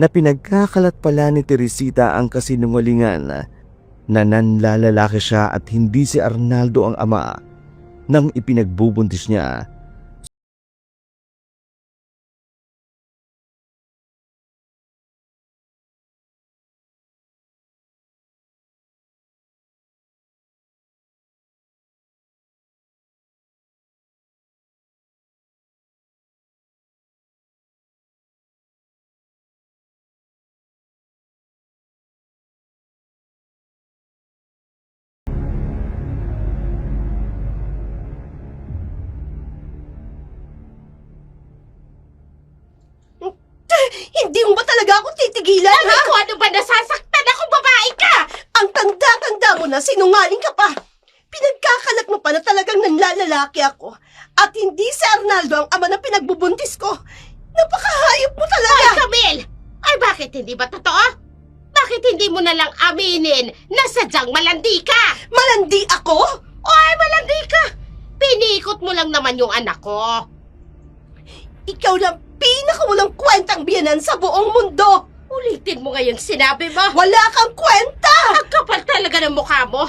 na pinagkakalat pala ni Teresita ang kasinungalingan na nanlalalaki siya at hindi si Arnaldo ang ama nang ipinagbubuntis niya. Hindi mo ba talaga ako titigilan, ha? Kung ano ba nasasaktan ako, babae ka? Ang tanda-tanda mo na, sinungaling ka pa. Pinagkakalat mo pa na talagang nanlalalaki ako. At hindi si Arnaldo ang ama na pinagbubuntis ko. Napakahayop mo talaga! Ay, Camille! Ay, bakit hindi ba totoo? Bakit hindi mo na lang aminin na sadyang malandi ka? Malandi ako? Ay, malandi ka! Pinikot mo lang naman yung anak ko. Ikaw lang pinakawalang kwentang biyanan sa buong mundo. Ulitin mo ngayong sinabi mo. Wala kang kwenta! Ang kapal talaga ng mukha mo.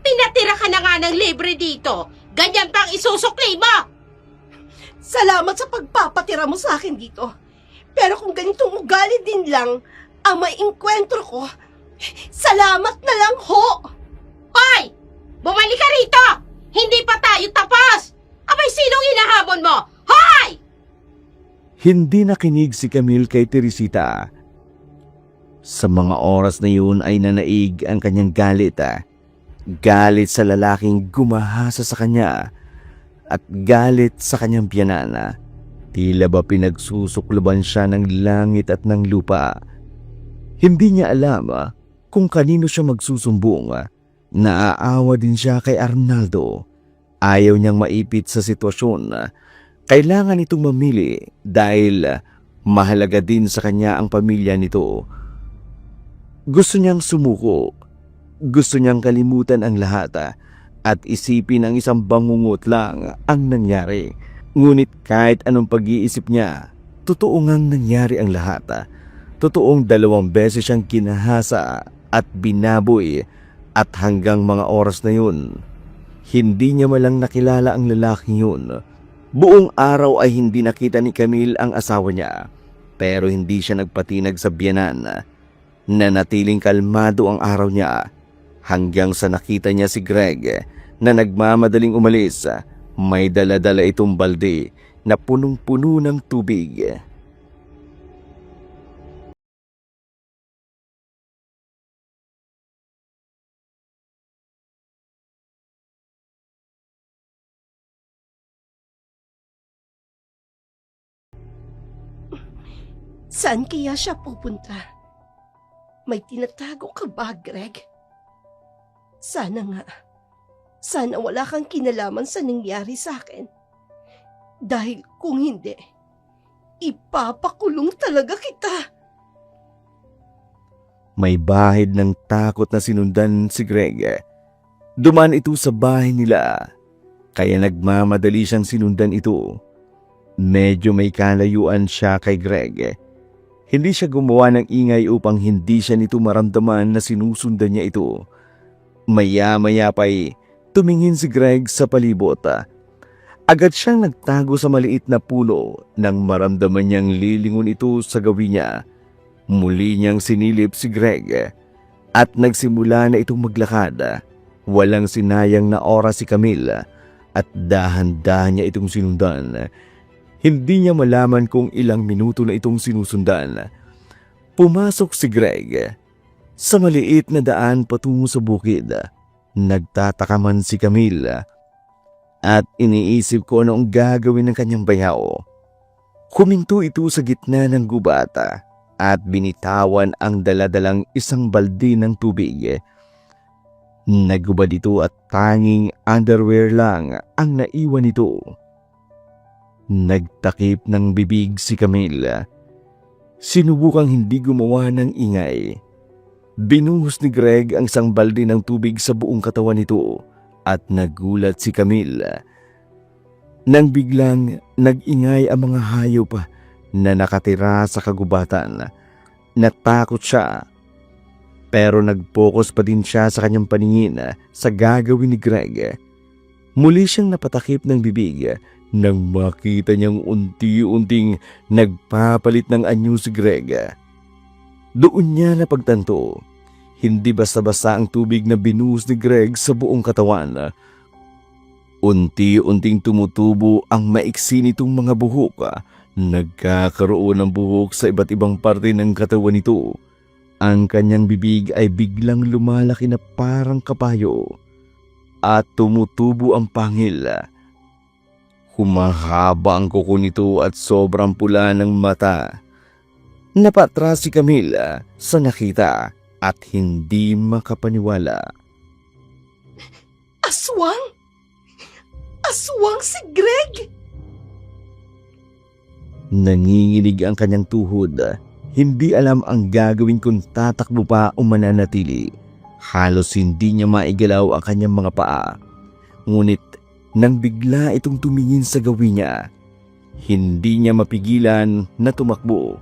Pinatira ka na nga ng libre dito. Ganyan pang isusukli mo. Salamat sa pagpapatira mo sa akin dito. Pero kung ganitong ugali din lang ang maiinkwentro ko, salamat na lang ho! Hoy! Bumalik ka rito! Hindi pa tayo tapos! Abay, sinong hinahamon mo? Hoy! Hindi nakinig si Camille kay Teresita. Sa mga oras na yun ay nanaig ang kanyang galit. Galit sa lalaking gumahasa sa kanya at galit sa kanyang biyanan. Tila ba pinagsusukluban siya ng langit at ng lupa. Hindi niya alam kung kanino siya magsusumbong. Naaawa din siya kay Arnaldo. Ayaw niyang maipit sa sitwasyon. Kailangan itong mamili dahil mahalaga din sa kanya ang pamilya nito. Gusto niyang sumuko. Gusto niyang kalimutan ang lahat at isipin ang isang bangungot lang ang nangyari. Ngunit kahit anong pag-iisip niya, totoo ngang nangyari ang lahat. Totoong 2 beses siyang kinahasa at binaboy at hanggang mga oras na yun, hindi niya malang nakilala ang lalaking yun. Buong araw ay hindi nakita ni Camille ang asawa niya, pero hindi siya nagpatinag sa biyanan. Nanatiling kalmado ang araw niya hanggang sa nakita niya si Greg na nagmamadaling umalis. May dala-dala itong balde na punong-puno ng tubig. Saan kaya siya pupunta? May tinatago ka ba, Greg? Sana nga. Sana wala kang kinalaman sa nangyari sa akin. Dahil kung hindi, ipapakulong talaga kita. May bahid ng takot na sinundan si Greg. Dumaan ito sa bahay nila, kaya nagmamadali siyang sinundan ito. Medyo may kalayuan siya kay Greg. Hindi siya gumawa ng ingay upang hindi siya nito maramdaman na sinusundan niya ito. Maya-maya pa'y tumingin si Greg sa palibot. Agad siyang nagtago sa maliit na puno nang maramdaman niyang lilingon ito sa gawin niya. Muli niyang sinilip si Greg at nagsimula na itong maglakad. Walang sinayang na oras si Camille at dahan-dahan niya itong sinundan. Hindi niya malaman kung ilang minuto na itong sinusundan. Pumasok si Greg sa maliit na daan patungo sa bukid. Nagtataka man si Camille at iniisip ko ano ang gagawin ng kanyang bayaw. Huminto ito sa gitna ng gubat at binitawan ang daladalang isang balde ng tubig. Nagubad ito at tanging underwear lang ang naiwan nito. Nagtakip ng bibig si Camille. Sinubukang hindi gumawa ng ingay. Binuhos ni Greg ang isang balde ng tubig sa buong katawan nito at nagulat si Camille. Nang biglang nag-ingay ang mga hayop na nakatira sa kagubatan. Natakot siya, pero nag-focus pa din siya sa kanyang paningin sa gagawin ni Greg. Muli siyang napatakip ng bibig nang makita niyang unti-unting nagpapalit ng anyo si Greg. Doon niya napagtanto, hindi basta-basta ang tubig na binuhos ni Greg sa buong katawan. Unti-unting tumutubo ang maiksi nitong mga buhok. Nagkakaroon ng buhok sa iba't ibang parte ng katawan nito. Ang kanyang bibig ay biglang lumalaki na parang kabayo at tumutubo ang pangil. Humahaba ang kuko nito at sobrang pula ng mata. Napatras si Camille sa nakita at hindi makapaniwala. Aswang? Aswang si Greg? Nanginginig ang kanyang tuhod. Hindi alam ang gagawin kung tatakbo pa o mananatili. Halos hindi niya maigalaw ang kanyang mga paa. Ngunit nang bigla itong tumingin sa gawin niya, hindi niya mapigilan na tumakbo.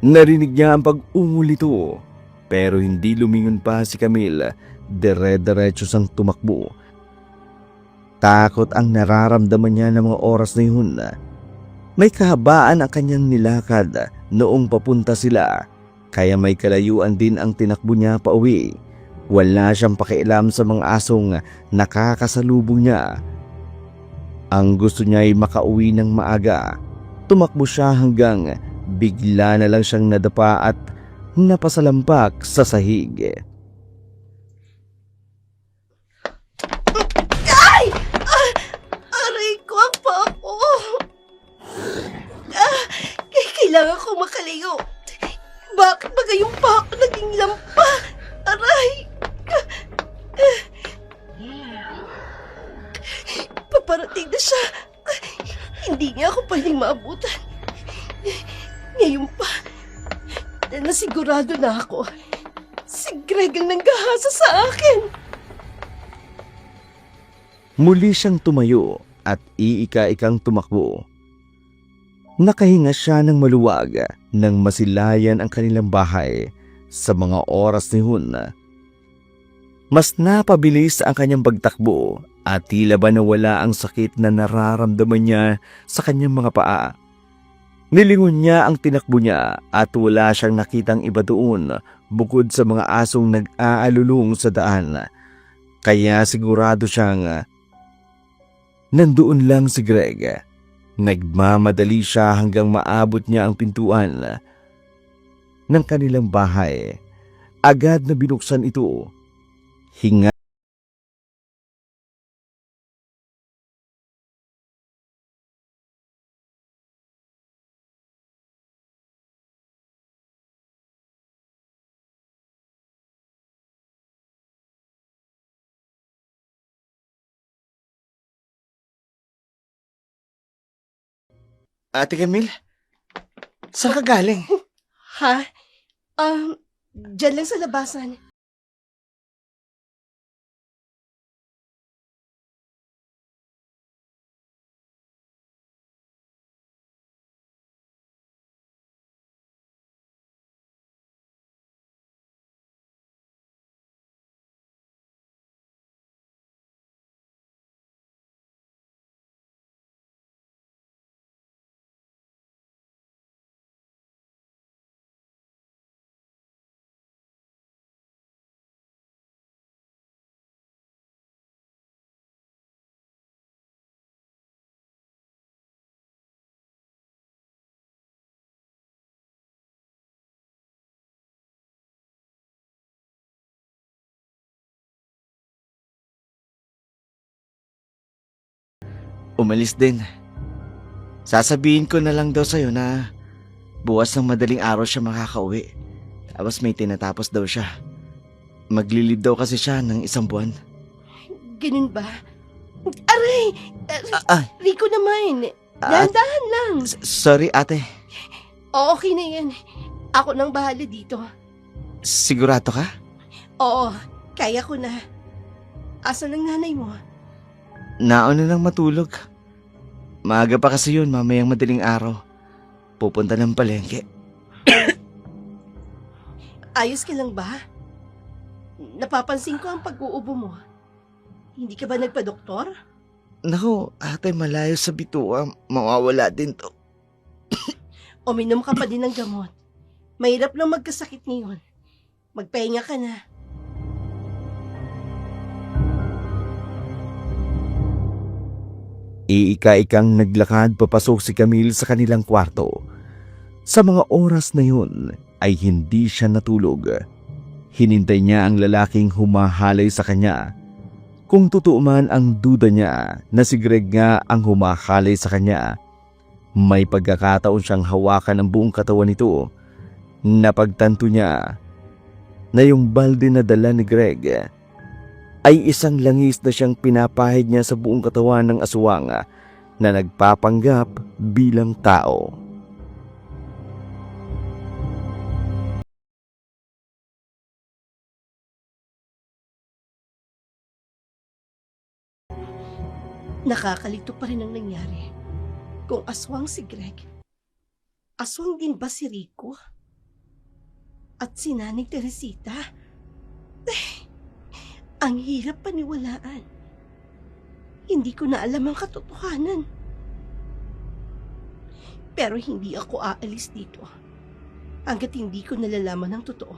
Narinig niya ang pag-ungol nito, pero hindi lumingon pa si Camille. Dire-diretso sang tumakbo. Takot ang nararamdaman niya ng mga oras na yun. May kahabaan ang kanyang nilakad noong papunta sila, kaya may kalayuan din ang tinakbo niya pauwi. Wala siyang pakialam sa mga asong nakakasalubong niya. Ang gusto niya ay makauwi ng maaga. Tumakbo siya hanggang bigla na lang siyang nadapa at napasalampak sa sahig. Aray ko ang paa ko. Kailangan ko makalayo. Bakit ba yung paa ko naging lampa? Aray! Paparating na siya. Hindi niya ako pwedeng maabutan. Ngayon pa, nasigurado na ako. Si Greg ang nanggahasa sa akin. Muli siyang tumayo at iika-ikang tumakbo. Nakahinga siya ng maluwag nang masilayan ang kanilang bahay sa mga oras ni Hun. Mas napabilis ang kanyang pagtakbo at tila ba nawala ang sakit na nararamdaman niya sa kanyang mga paa. Nilingon niya ang tinakbo niya at wala siyang nakitang iba doon bukod sa mga asong nag-aalulong sa daan. Kaya sigurado siyang nandoon lang si Greg. Nagmamadali siya hanggang maabot niya ang pintuan ng kanilang bahay. Agad na binuksan ito. Hinga. Ate Camille, saan ka galing? Ha? Diyan lang sa labasan. Umalis din. Sasabihin ko na lang daw sa'yo na bukas ng madaling araw siya makakauwi. Tapos may tinatapos daw siya. Maglilib daw kasi siya ng 1 buwan. Ganun ba? Aray! Rico naman. Dahan-dahan lang. Sorry ate. Okay na yan. Ako nang bahala dito. Sigurado ka? Oo, kaya ko na. Asan ang nanay mo? Nauna nang matulog. Maaga pa kasi yun, mamayang madaling araw. Pupunta ng palengke. Ayos ka lang ba? Napapansin ko ang pag-uubo mo. Hindi ka ba nagpa-doktor? Naku, ate, malayo sa bituan. Mawawala din to. Uminom ka pa din ng gamot. Mahirap lang magkasakit ngayon. Magpahinga ka na. Iika-ikang naglakad papasok si Camille sa kanilang kwarto. Sa mga oras na yun ay hindi siya natulog. Hinintay niya ang lalaking humahalay sa kanya. Kung totoo man ang duda niya na si Greg nga ang humahalay sa kanya, may pagkakataon siyang hawakan ang buong katawan nito. Napagtanto niya na yung balde na dala ni Greg ay isang langis na siyang pinapahid niya sa buong katawan ng aswang na nagpapanggap bilang tao. Nakakalito pa rin ang nangyari. Kung aswang si Greg, aswang din ba si Rico? At si Nanay Teresita? Ang hirap paniwalaan. Hindi ko na alam ang katotohanan. Pero hindi ako aalis dito hanggat hindi ko nalalaman ang totoo.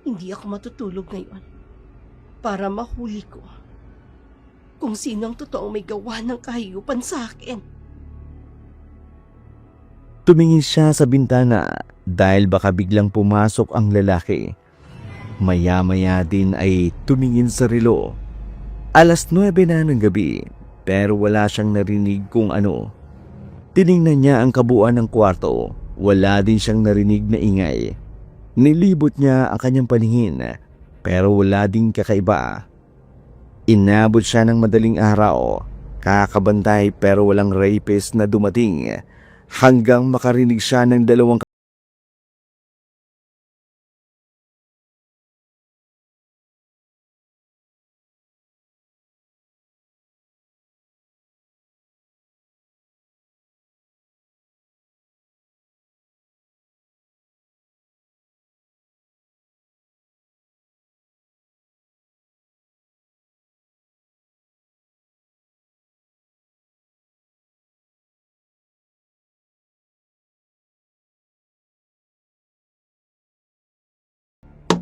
Hindi ako matutulog ngayon para mahuli ko kung sino ang totoong may gawa ng kahiyupan sa akin. Tumingin siya sa bintana dahil baka biglang pumasok ang lalaki. Maya-maya din ay tumingin sa relo. 9:00 na ng gabi pero wala siyang narinig kung ano. Tiningnan niya ang kabuuan ng kwarto. Wala din siyang narinig na ingay. Nilibot niya ang kanyang paningin pero wala ding kakaiba. Inabot siya ng madaling araw. Kakabantay pero walang rapist na dumating hanggang makarinig siya ng dalawang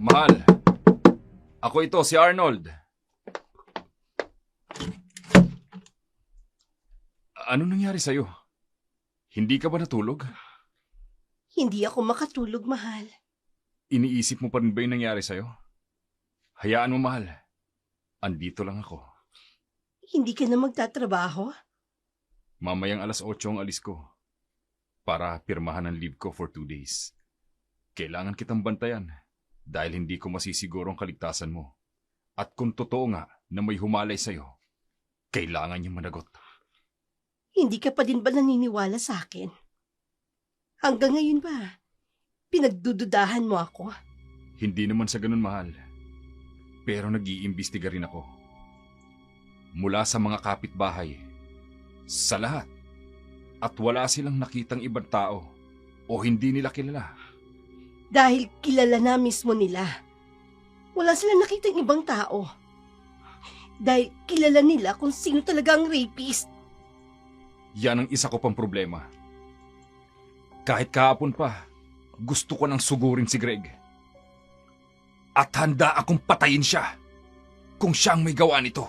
Mahal, ako ito, si Arnold. Ano nangyari sa'yo? Hindi ka ba natulog? Hindi ako makatulog, mahal. Iniisip mo pa rin ba yung nangyari sa'yo? Hayaan mo, mahal. Andito lang ako. Hindi ka na magtatrabaho? Mamayang 8:00 ang alis ko para pirmahan ang leave ko for 2 days. Kailangan kitang bantayan dahil hindi ko masisiguro ang kaligtasan mo. At kung totoo nga na may humalay sa'yo, kailangan niyang managot. Hindi ka pa din ba naniniwala sa akin? Hanggang ngayon ba, pinagdududahan mo ako? Hindi naman sa ganun, mahal. Pero nag-iimbestiga rin ako. Mula sa mga kapitbahay, sa lahat. At wala silang nakitang ibang tao o hindi nila kilala. Dahil kilala na mismo nila. Wala silang nakitang ibang tao. Dahil kilala nila kung sino talaga ang rapist. Yan ang isa ko pang problema. Kahit kahapon pa, gusto ko nang sugurin si Greg. At handa akong patayin siya kung siya ang may gawa nito.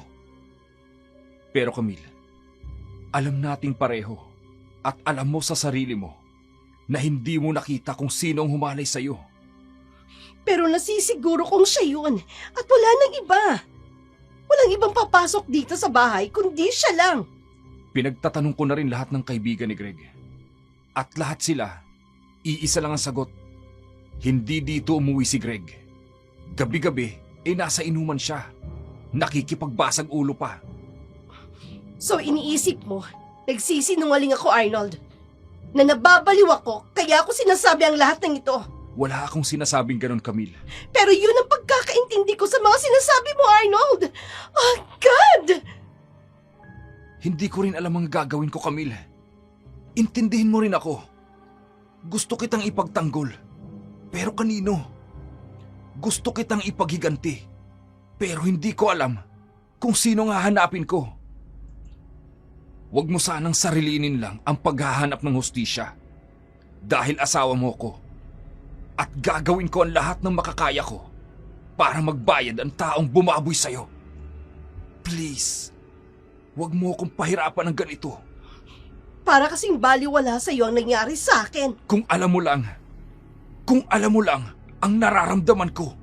Pero Camille, alam nating pareho at alam mo sa sarili mo na hindi mo nakita kung sino ang humalay sa'yo. Pero nasisiguro kong siya yun at wala nang iba. Walang ibang papasok dito sa bahay kundi siya lang. Pinagtatanong ko na rin lahat ng kaibigan ni Greg. At lahat sila, iisa lang ang sagot. Hindi dito umuwi si Greg. Gabi-gabi, nasa inuman siya. Nakikipagbasag ulo pa. So iniisip mo, nagsisinungaling ako, Arnold. Na nababaliw ako, kaya ako sinasabi ang lahat ng ito. Wala akong sinasabing ganon, Camille. Pero yun ang pagkakaintindi ko sa mga sinasabi mo, Arnold. Oh, God! Hindi ko rin alam ang gagawin ko, Camille. Intindihin mo rin ako. Gusto kitang ipagtanggol. Pero kanino? Gusto kitang ipaghiganti. Pero hindi ko alam kung sino nga hanapin ko. Huwag mo sanang sarilinin lang ang paghahanap ng hustisya. Dahil asawa mo ko. At gagawin ko ang lahat ng makakaya ko para magbayad ang taong bumaboy sa'yo. Please, huwag mo akong pahirapan ng ganito. Para kasing baliwala sa'yo ang nangyari sa akin. Kung alam mo lang ang nararamdaman ko,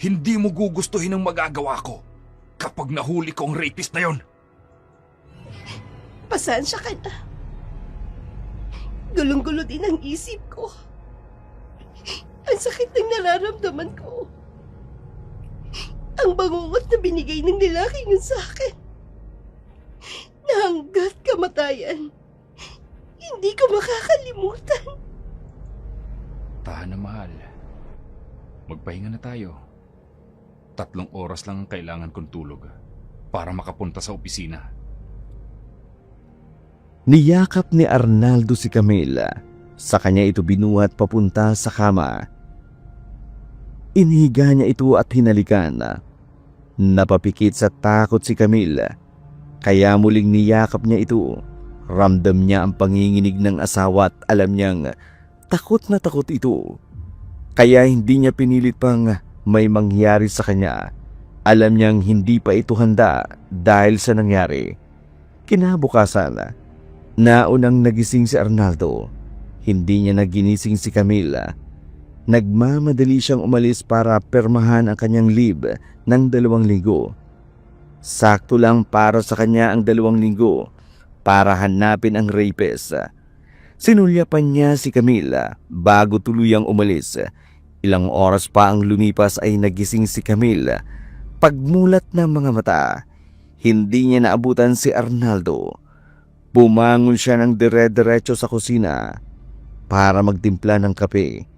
hindi mo gugustuhin ang magagawa ko kapag nahuli ko ang rapist na yon. Pasensya ka na. Gulong-gulo din ang isip ko. Ang sakit ng nararamdaman ko. Ang bangungot na binigay ng lalaki yun sa akin. Na hanggat kamatayan, hindi ko makakalimutan. Tahan na, mahal. Magpahinga na tayo. 3 oras lang ang kailangan kong tulog para makapunta sa opisina. Niyakap ni Arnaldo si Camille. Sa kanya ito binuhat papunta sa kama. Inihiga niya ito at hinalikan. Napapikit sa takot si Camille. Kaya muling niyakap niya ito. Ramdam niya ang panginginig ng asawa at alam niyang takot na takot ito. Kaya hindi niya pinilit pang may mangyari sa kanya. Alam niyang hindi pa ito handa dahil sa nangyari. Kinabukasan, naunang nagising si Arnaldo. Hindi niya naginising si Camille. Nagmamadali siyang umalis para permahan ang kanyang leave ng 2 linggo. Sakto lang para sa kanya ang 2 linggo para hanapin ang rapist. Sinulyapan niya si Camille bago tuluyang umalis. Ilang oras pa ang lumipas ay nagising si Camille. Pagmulat ng mga mata, hindi niya naabutan si Arnaldo. Bumangon siya ng dire-diretso sa kusina para magtimpla ng kape.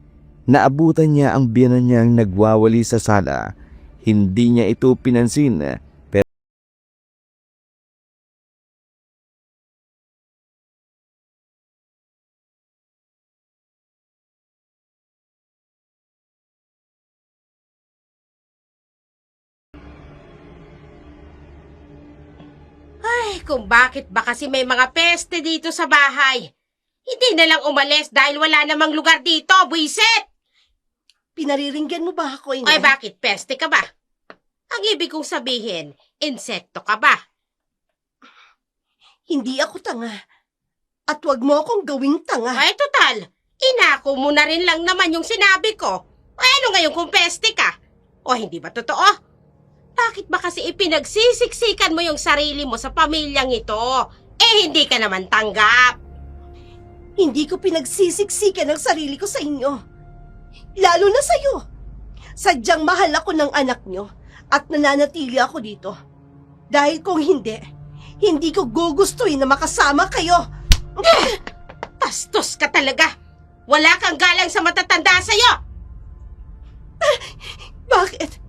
Naabutan niya ang biyenan niyang nagwawali sa sala. Hindi niya ito pinansin. Ay, kung bakit ba kasi may mga peste dito sa bahay. Hindi na lang umalis dahil wala namang lugar dito, buisit! Pinariringgan mo ba ako, Ina? Ay, bakit? Peste ka ba? Ang ibig kong sabihin, insekto ka ba? Hindi ako tanga. At wag mo akong gawing tanga. Ay, total, inako mo na rin lang naman yung sinabi ko. Ay, ano ngayon kung peste ka? O hindi ba totoo? Bakit ba kasi ipinagsisiksikan mo yung sarili mo sa pamilyang ito? Eh, hindi ka naman tanggap. Hindi ko pinagsisiksikan ang sarili ko sa inyo. Lalo na sa'yo. Sadyang mahal ako ng anak nyo at nananatili ako dito. Dahil kung hindi, hindi ko gugustuhin na makasama kayo. Tastos ka talaga. Wala kang galang sa matatanda sa'yo. Bakit?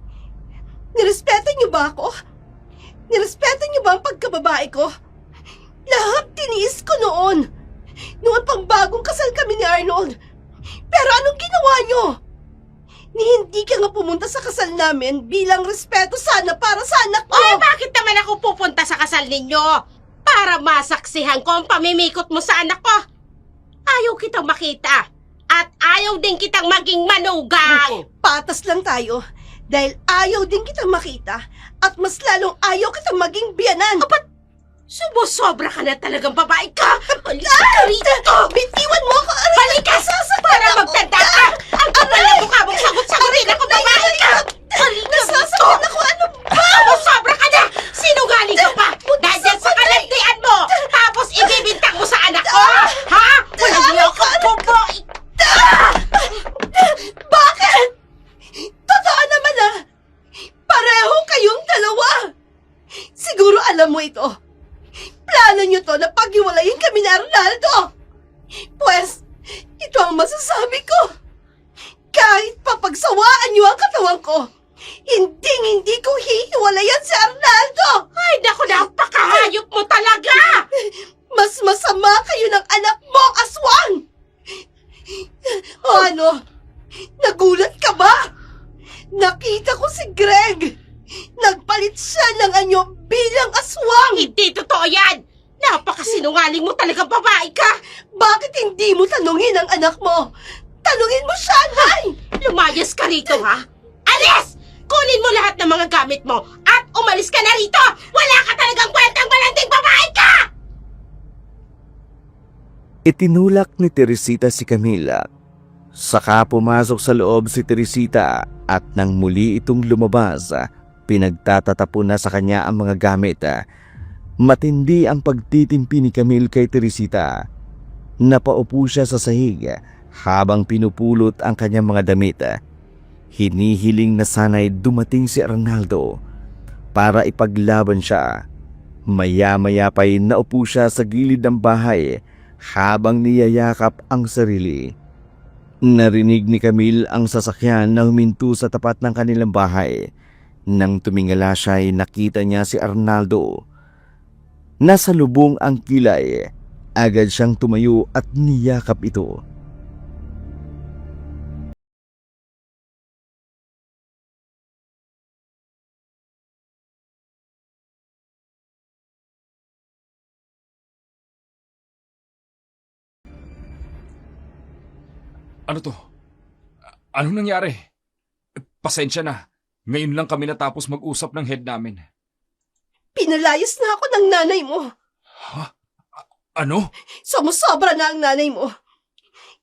Nirespeto niyo ba ako? Nirespeto niyo ba ang pagkababae ko? Lahat tiniis ko noon. Noon pang bagong kasal kami ni Arnold. Pero anong ginawa niyo? Ni hindi ka nga pumunta sa kasal namin bilang respeto sana para sa anak ko. Ay, bakit naman ako pupunta sa kasal ninyo? Para masaksihan ko ang pamimikot mo sa anak ko. Ayaw kitang makita. At ayaw din kitang maging manugang. Patas lang tayo. Dahil ayaw din kitang makita at mas lalong ayaw kitang maging biyanan. Sumusobra ka na talagang babae ka! Halika ka rito! Bitiwan mo ako! Halika! Para magtanda ka! Ang kapal na mukha mong sagot-sagutin ako, babae ka! Halika rito! Ako, ano ba? Sumusobra ka na! Sinungaling ka pa! Nandyan sa kalandian mo! Tapos ibibintang mo sa anak ko! Ha? Wala niyo akong buboy! Bakit? Totoo naman ah! Pareho kayong dalawa! Siguro alam mo ito. Plano niyo to na paghiwalayin kami ni Arnaldo. Pues, ito ang masasabi ko. Kahit papagsawaan niyo ang katawan ko, hindi ko hihiwalayan si Arnaldo! Ay, naku, napakahayop mo talaga! Mas masama kayo ng anak mo, aswang! O ano? Nagulat ka ba? Nakita ko si Greg! Nagpalit siya ng anyo bilang aswang! Hindi totoo yan! Napakasinungaling mo talaga, babae ka! Bakit hindi mo tanungin ang anak mo? Tanungin mo siya, Nay! Lumayas ka rito, ha? Alis! Kunin mo lahat ng mga gamit mo at umalis ka na rito! Wala ka talagang kwentang malanding babae ka! Itinulak ni Teresita si Camila. Saka pumasok sa loob si Teresita at nang muli itong lumabas, pinagtatatapon na sa kanya ang mga gamit. Matindi ang pagtitimpi ni Camille kay Teresita. Napaupo siya sa sahig habang pinupulot ang kanyang mga damit. Hinihiling na sana'y dumating si Arnaldo para ipaglaban siya. Maya-maya pa'y naupo siya sa gilid ng bahay habang niyayakap ang sarili. Narinig ni Camille ang sasakyan na huminto sa tapat ng kanilang bahay. Nang tumingala siya'y nakita niya si Arnaldo. Nasa lubong ang kilay. Agad siyang tumayo at niyakap ito. Ano to? Anong nangyari? Pasensya na. Ngayon lang kami natapos mag-usap ng head namin. Pinalayas na ako ng nanay mo. Ano? Sumusobra na ang nanay mo.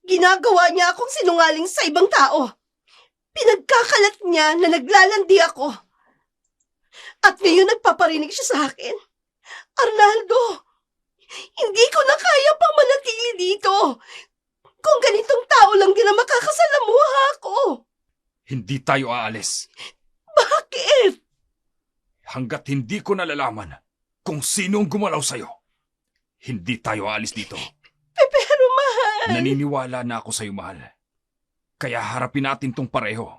Ginagawa niya akong sinungaling sa ibang tao. Pinagkakalat niya na naglalandi ako. At ngayon nagpaparinig siya sa akin. Arnaldo, hindi ko na kaya pang manatili dito. Kung ganitong tao lang din ang makakasalamuha ko. Hindi tayo aalis. Bakit? Hanggat hindi ko nalalaman kung sino ang gumalaw sa'yo, hindi tayo aalis dito. Pero mahal. Naniniwala na ako sa'yo, mahal. Kaya harapin natin tong pareho.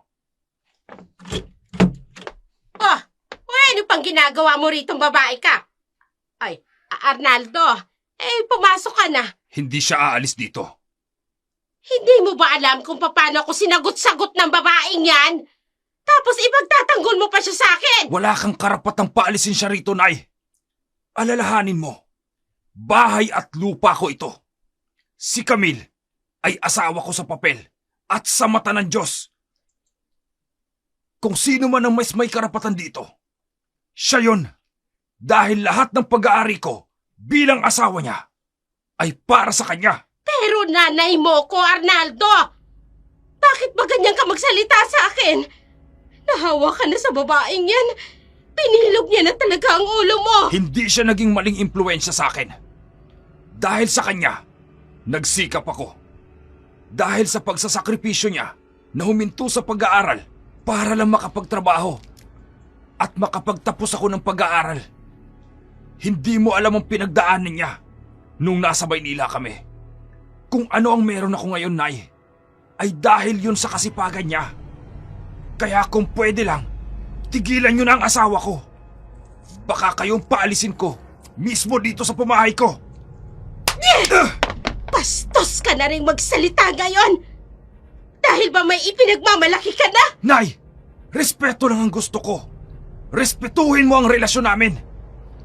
Oh, ano pang ginagawa mo ritong babae ka? Ay, Arnaldo, pumasok ka na. Hindi siya aalis dito. Hindi mo ba alam kung paano ako sinagot-sagot ng babaeng yan? Tapos ipagtatanggol mo pa siya sa akin! Wala kang karapatang paalisin siya rito, Nay. Alalahanin mo, bahay at lupa ko ito. Si Camille ay asawa ko sa papel at sa mata ng Diyos. Kung sino man ang mas may karapatan dito, siya yon. Dahil lahat ng pag-aari ko bilang asawa niya ay para sa kanya. Pero nanay mo ko, Arnaldo! Bakit ba ganyan ka magsalita sa akin? Nahawa ka na sa babaeng yan. Pinilog niya na talaga ang ulo mo. Hindi siya naging maling impluensya sa akin. Dahil sa kanya, nagsikap ako. Dahil sa pagsasakripisyo niya na huminto sa pag-aaral para lang makapagtrabaho at makapagtapos ako ng pag-aaral. Hindi mo alam ang pinagdaanan niya nung nasa Maynila kami. Kung ano ang meron ako ngayon, Nay, ay dahil yun sa kasipagan niya. Kaya kung pwede lang, tigilan niyo na ang asawa ko. Baka kayong paalisin ko mismo dito sa pamahay ko. Bastos ka na rin magsalita ngayon! Dahil ba may ipinagmamalaki ka na? Nay, respeto lang ang gusto ko. Respetuhin mo ang relasyon namin.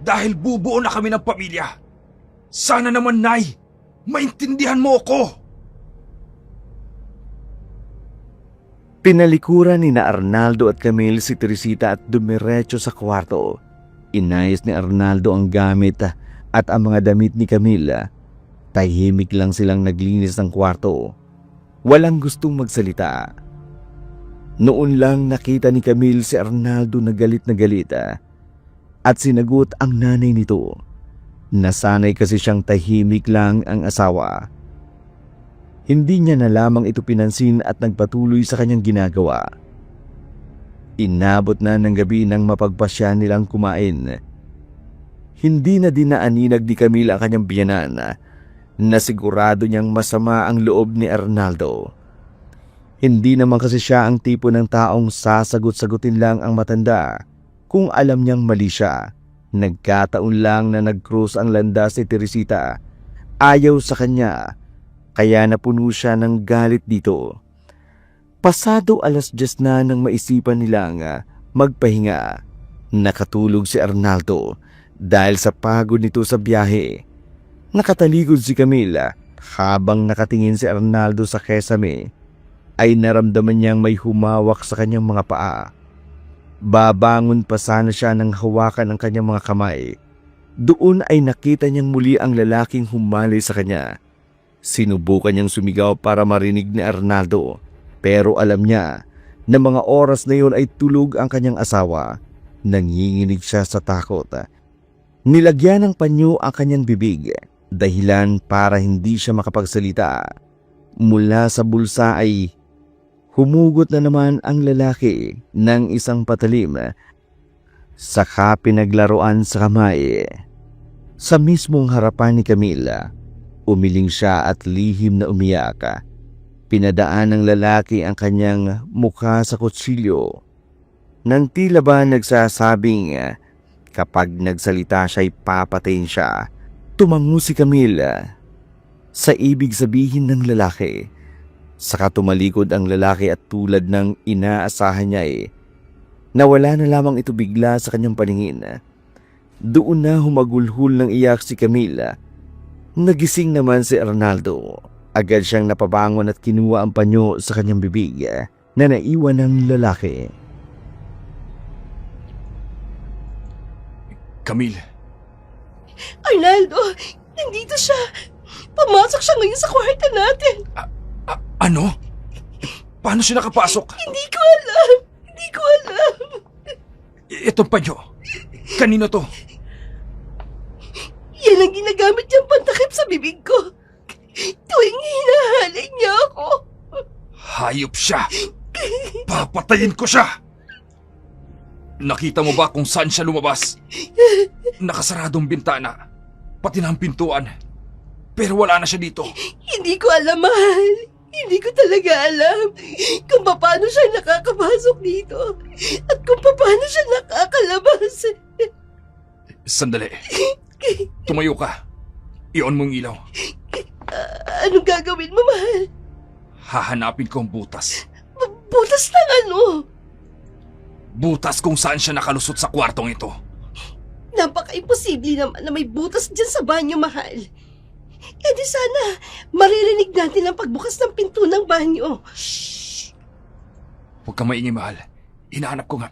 Dahil bubuo na kami ng pamilya. Sana naman, Nay, maintindihan mo ako. Pinalikuran ni na Arnaldo at Camille si Teresita at dumiretso sa kwarto. Inayos ni Arnaldo ang gamit at ang mga damit ni Camille. Tahimik lang silang naglinis ng kwarto. Walang gustong magsalita. Noon lang nakita ni Camille si Arnaldo na galit at sinagot ang nanay nito. Nasanay kasi siyang tahimik lang ang asawa. Hindi niya na lamang ito pinansin at nagpatuloy sa kanyang ginagawa. Inabot na ng gabi nang mapagpasya nilang kumain. Hindi na dinaaninag ni Camille ang kanyang biyanan na sigurado niyang masama ang loob ni Arnaldo. Hindi naman kasi siya ang tipo ng taong sasagot-sagutin lang ang matanda kung alam niyang mali siya. Nagkataon lang na nag-cross ang landas ni Teresita. Ayaw sa kanya, kaya napuno siya ng galit dito. Pasado 10:00 na nang maisipan nilang magpahinga. Nakatulog si Arnaldo dahil sa pagod nito sa biyahe. Nakatalikod si Camila habang nakatingin si Arnaldo sa kesame ay naramdaman niyang may humawak sa kanyang mga paa. Babangon pa sana siya nang hawakan ang kanyang mga kamay. Doon ay nakita niyang muli ang lalaking humalay sa kanya. Sinubukan niyang sumigaw para marinig ni Arnaldo, pero alam niya na mga oras na yun ay tulog ang kanyang asawa. Nanginginig siya sa takot. Nilagyan ng panyo ang kanyang bibig, dahilan para hindi siya makapagsalita. Mula sa bulsa ay humugot na naman ang lalaki ng isang patalim, saka pinaglaruan sa kamay. Sa mismong harapan ni Camila, umiling siya at lihim na umiyak. Pinadaan ng lalaki ang kanyang mukha sa kutsilyo. Nang tila ba nagsasabing kapag nagsalita siya ay papatayin siya, tumango si Camila sa ibig sabihin ng lalaki. Saka tumalikod ang lalaki at tulad ng inaasahan niya nawala na lamang ito bigla sa kanyang paningin. Doon na humagulhul ng iyak si Camila. Nagising naman si Arnaldo. Agad siyang napabangon at kinuha ang panyo sa kanyang bibig na naiwan ng lalaki. Camille, Arnaldo, nandito siya. Pumasok siya ngayon sa kwarto natin. ano? Paano siya nakapasok? Hindi ko alam. Hindi ko alam. Itong panyo. Kanino to? Yan ang ginagamit niyang pantakip sa bibig ko. Tuwing hinahalin niya ako. Hayop siya! Papatayin ko siya! Nakita mo ba kung saan siya lumabas? Nakasaradong bintana, pati na ang pintuan. Pero wala na siya dito. Hindi ko alam, mahal. Hindi ko talaga alam kung paano siya nakakapasok dito at kung paano siya nakakalabas. Sandali. Tumayo ka. I-on mo ang ilaw. Anong gagawin mo, mahal? Hahanapin ko ang butas. Butas ng ano? Butas kung saan siya nakalusot sa kwartong ito. Napaka-imposible naman na may butas dyan sa banyo, mahal. Eh di sana maririnig natin ang pagbukas ng pinto ng banyo. Shhh! Huwag kang maingay, mahal. Hinahanap ko nga.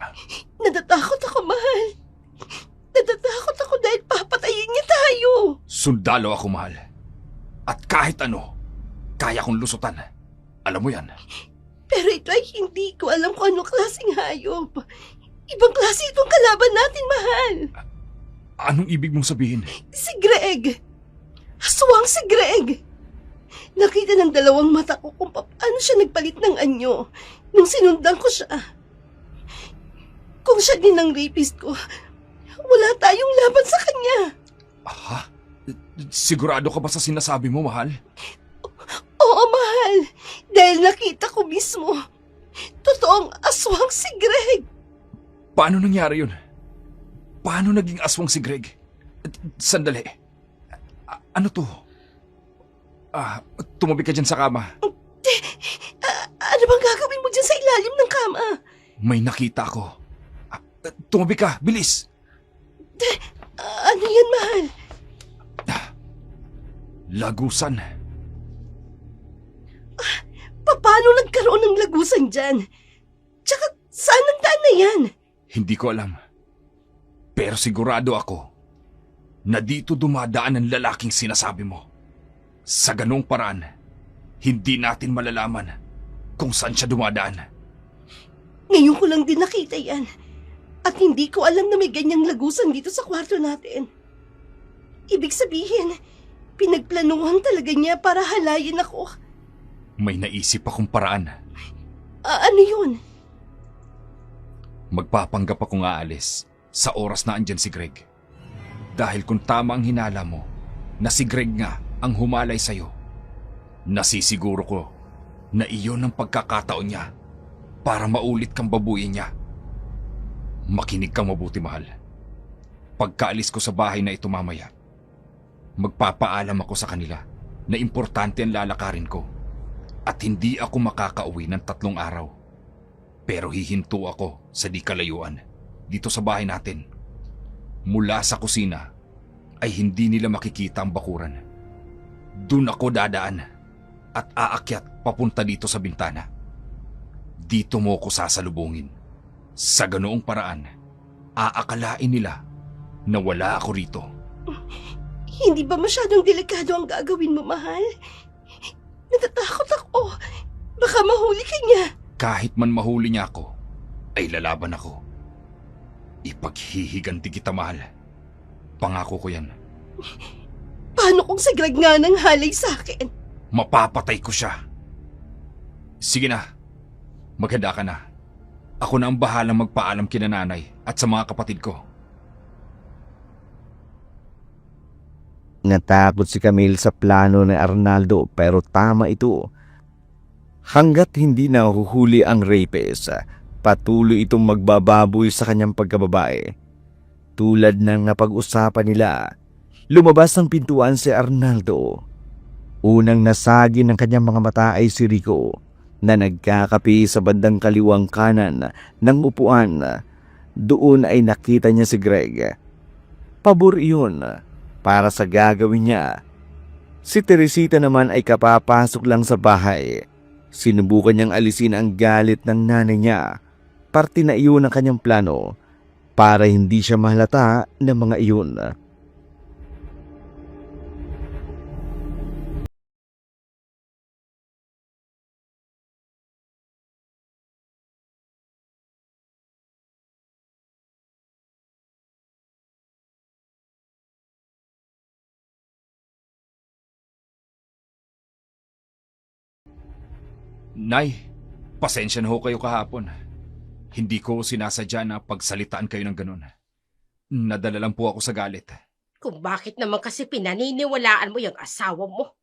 Natatakot ako, mahal. Natatakot ako dahil papatayin niya tayo. Sundalo ako, mahal. At kahit ano, kaya kong lusutan. Alam mo yan. Pero ito ay hindi ko alam kung anong klaseng hayop. Ibang klase itong kalaban natin, mahal. Anong ibig mong sabihin? Si Greg. Aswang si Greg. Nakita ng dalawang mata ko kung paano siya nagpalit ng anyo nung sinundan ko siya. Kung siya din ang rapist ko, wala tayong laban sa kanya. Ha? Sigurado ka ba sa sinasabi mo, mahal? Oo, mahal. Dahil nakita ko mismo. Totoong aswang si Greg. Paano nangyari yun? Paano naging aswang si Greg? Sandali. Ano to? Tumabi ka dyan sa kama. Ano bang gagawin mo dyan sa ilalim ng kama? May nakita ako. Tumabi ka, bilis! Ano yan, mahal? Lagusan. Paano nagkaroon ng lagusan dyan? Tsaka saan ang daan na yan? Hindi ko alam. Pero sigurado ako na dito dumadaan ang lalaking sinasabi mo. Sa ganong paraan, hindi natin malalaman kung saan siya dumadaan. Ngayon ko lang din nakita yan. At hindi ko alam na may ganyang lagusan dito sa kwarto natin. Ibig sabihin, pinagplanuhan talaga niya para halayin ako. May naisip akong paraan. Ano yun? Magpapanggap akong aalis sa oras na andyan si Greg. Dahil kung tama ang hinala mo na si Greg nga ang humalay sa'yo, nasisiguro ko na iyon ang pagkakataon niya para maulit kang babuyin niya. Makinig kang mabuti, mahal. Pagkaalis ko sa bahay na ito mamaya, magpapaalam ako sa kanila na importante ang lalakarin ko at hindi ako makakauwi ng 3 araw. Pero hihinto ako sa di kalayuan dito sa bahay natin. Mula sa kusina ay hindi nila makikita ang bakuran. Doon ako dadaan at aakyat papunta dito sa bintana. Dito mo ko sasalubungin. Sa ganoong paraan, aakalain nila na wala ako rito. Hindi ba masyadong delikado ang gagawin mo, mahal? Natatakot ako. Baka mahuli ka niya. Kahit man mahuli niya ako, ay lalaban ako. Ipaghihiganti kita, mahal. Pangako ko yan. Paano kung si Greg nga nang halay sa akin? Mapapatay ko siya. Sige na, maganda ka na. Ako na ang bahalang magpaalam kina nanay at sa mga kapatid ko. Natakot si Camille sa plano ni Arnaldo pero tama ito. Hanggat hindi nahuhuli ang rapist, patuloy itong magbababoy sa kanyang pagkababae. Tulad ng napag-usapan nila, lumabas ng pintuan si Arnaldo. Unang nasagi ng kanyang mga mata ay si Rico na nagkakapi sa bandang kaliwang kanan ng upuan. Doon ay nakita niya si Greg. Pabor iyon para sa gagawin niya. Si Teresita naman ay kapapasok lang sa bahay. Sinubukan niyang alisin ang galit ng nanay niya. Parte na iyon ang kanyang plano para hindi siya mahalata ng mga iyon. Nay, pasensya na ho kayo kahapon. Hindi ko sinasadya na pagsalitaan kayo ng ganun. Nadala lang po ako sa galit. Kung bakit naman kasi pinaniniwalaan mo yung asawa mo?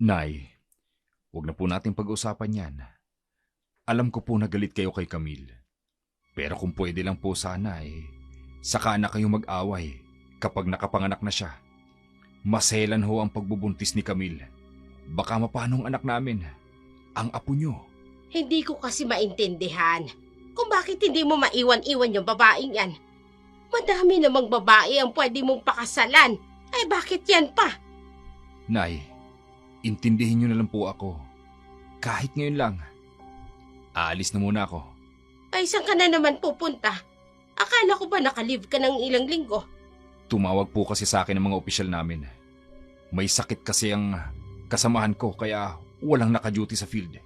Nay, huwag na po natin pag-usapan yan. Alam ko po na galit kayo kay Camille. Pero kung pwede lang po sana saka na kayo mag-away kapag nakapanganak na siya. Maselan ho ang pagbubuntis ni Camille. Baka mapanong anak namin, ang apo nyo. Hindi ko kasi maintindihan kung bakit hindi mo maiwan-iwan yung babaeng yan. Madami namang babae ang pwede mong pakasalan. Ay bakit yan pa? Nay, intindihin nyo na lang po ako. Kahit ngayon lang. Aalis na muna ako. Ay saan ka na naman pupunta? Akala ko ba nakalive ka ng ilang linggo? Tumawag po kasi sa akin ang mga opisyal namin. May sakit kasi ang kasamahan ko kaya walang naka-duty sa field.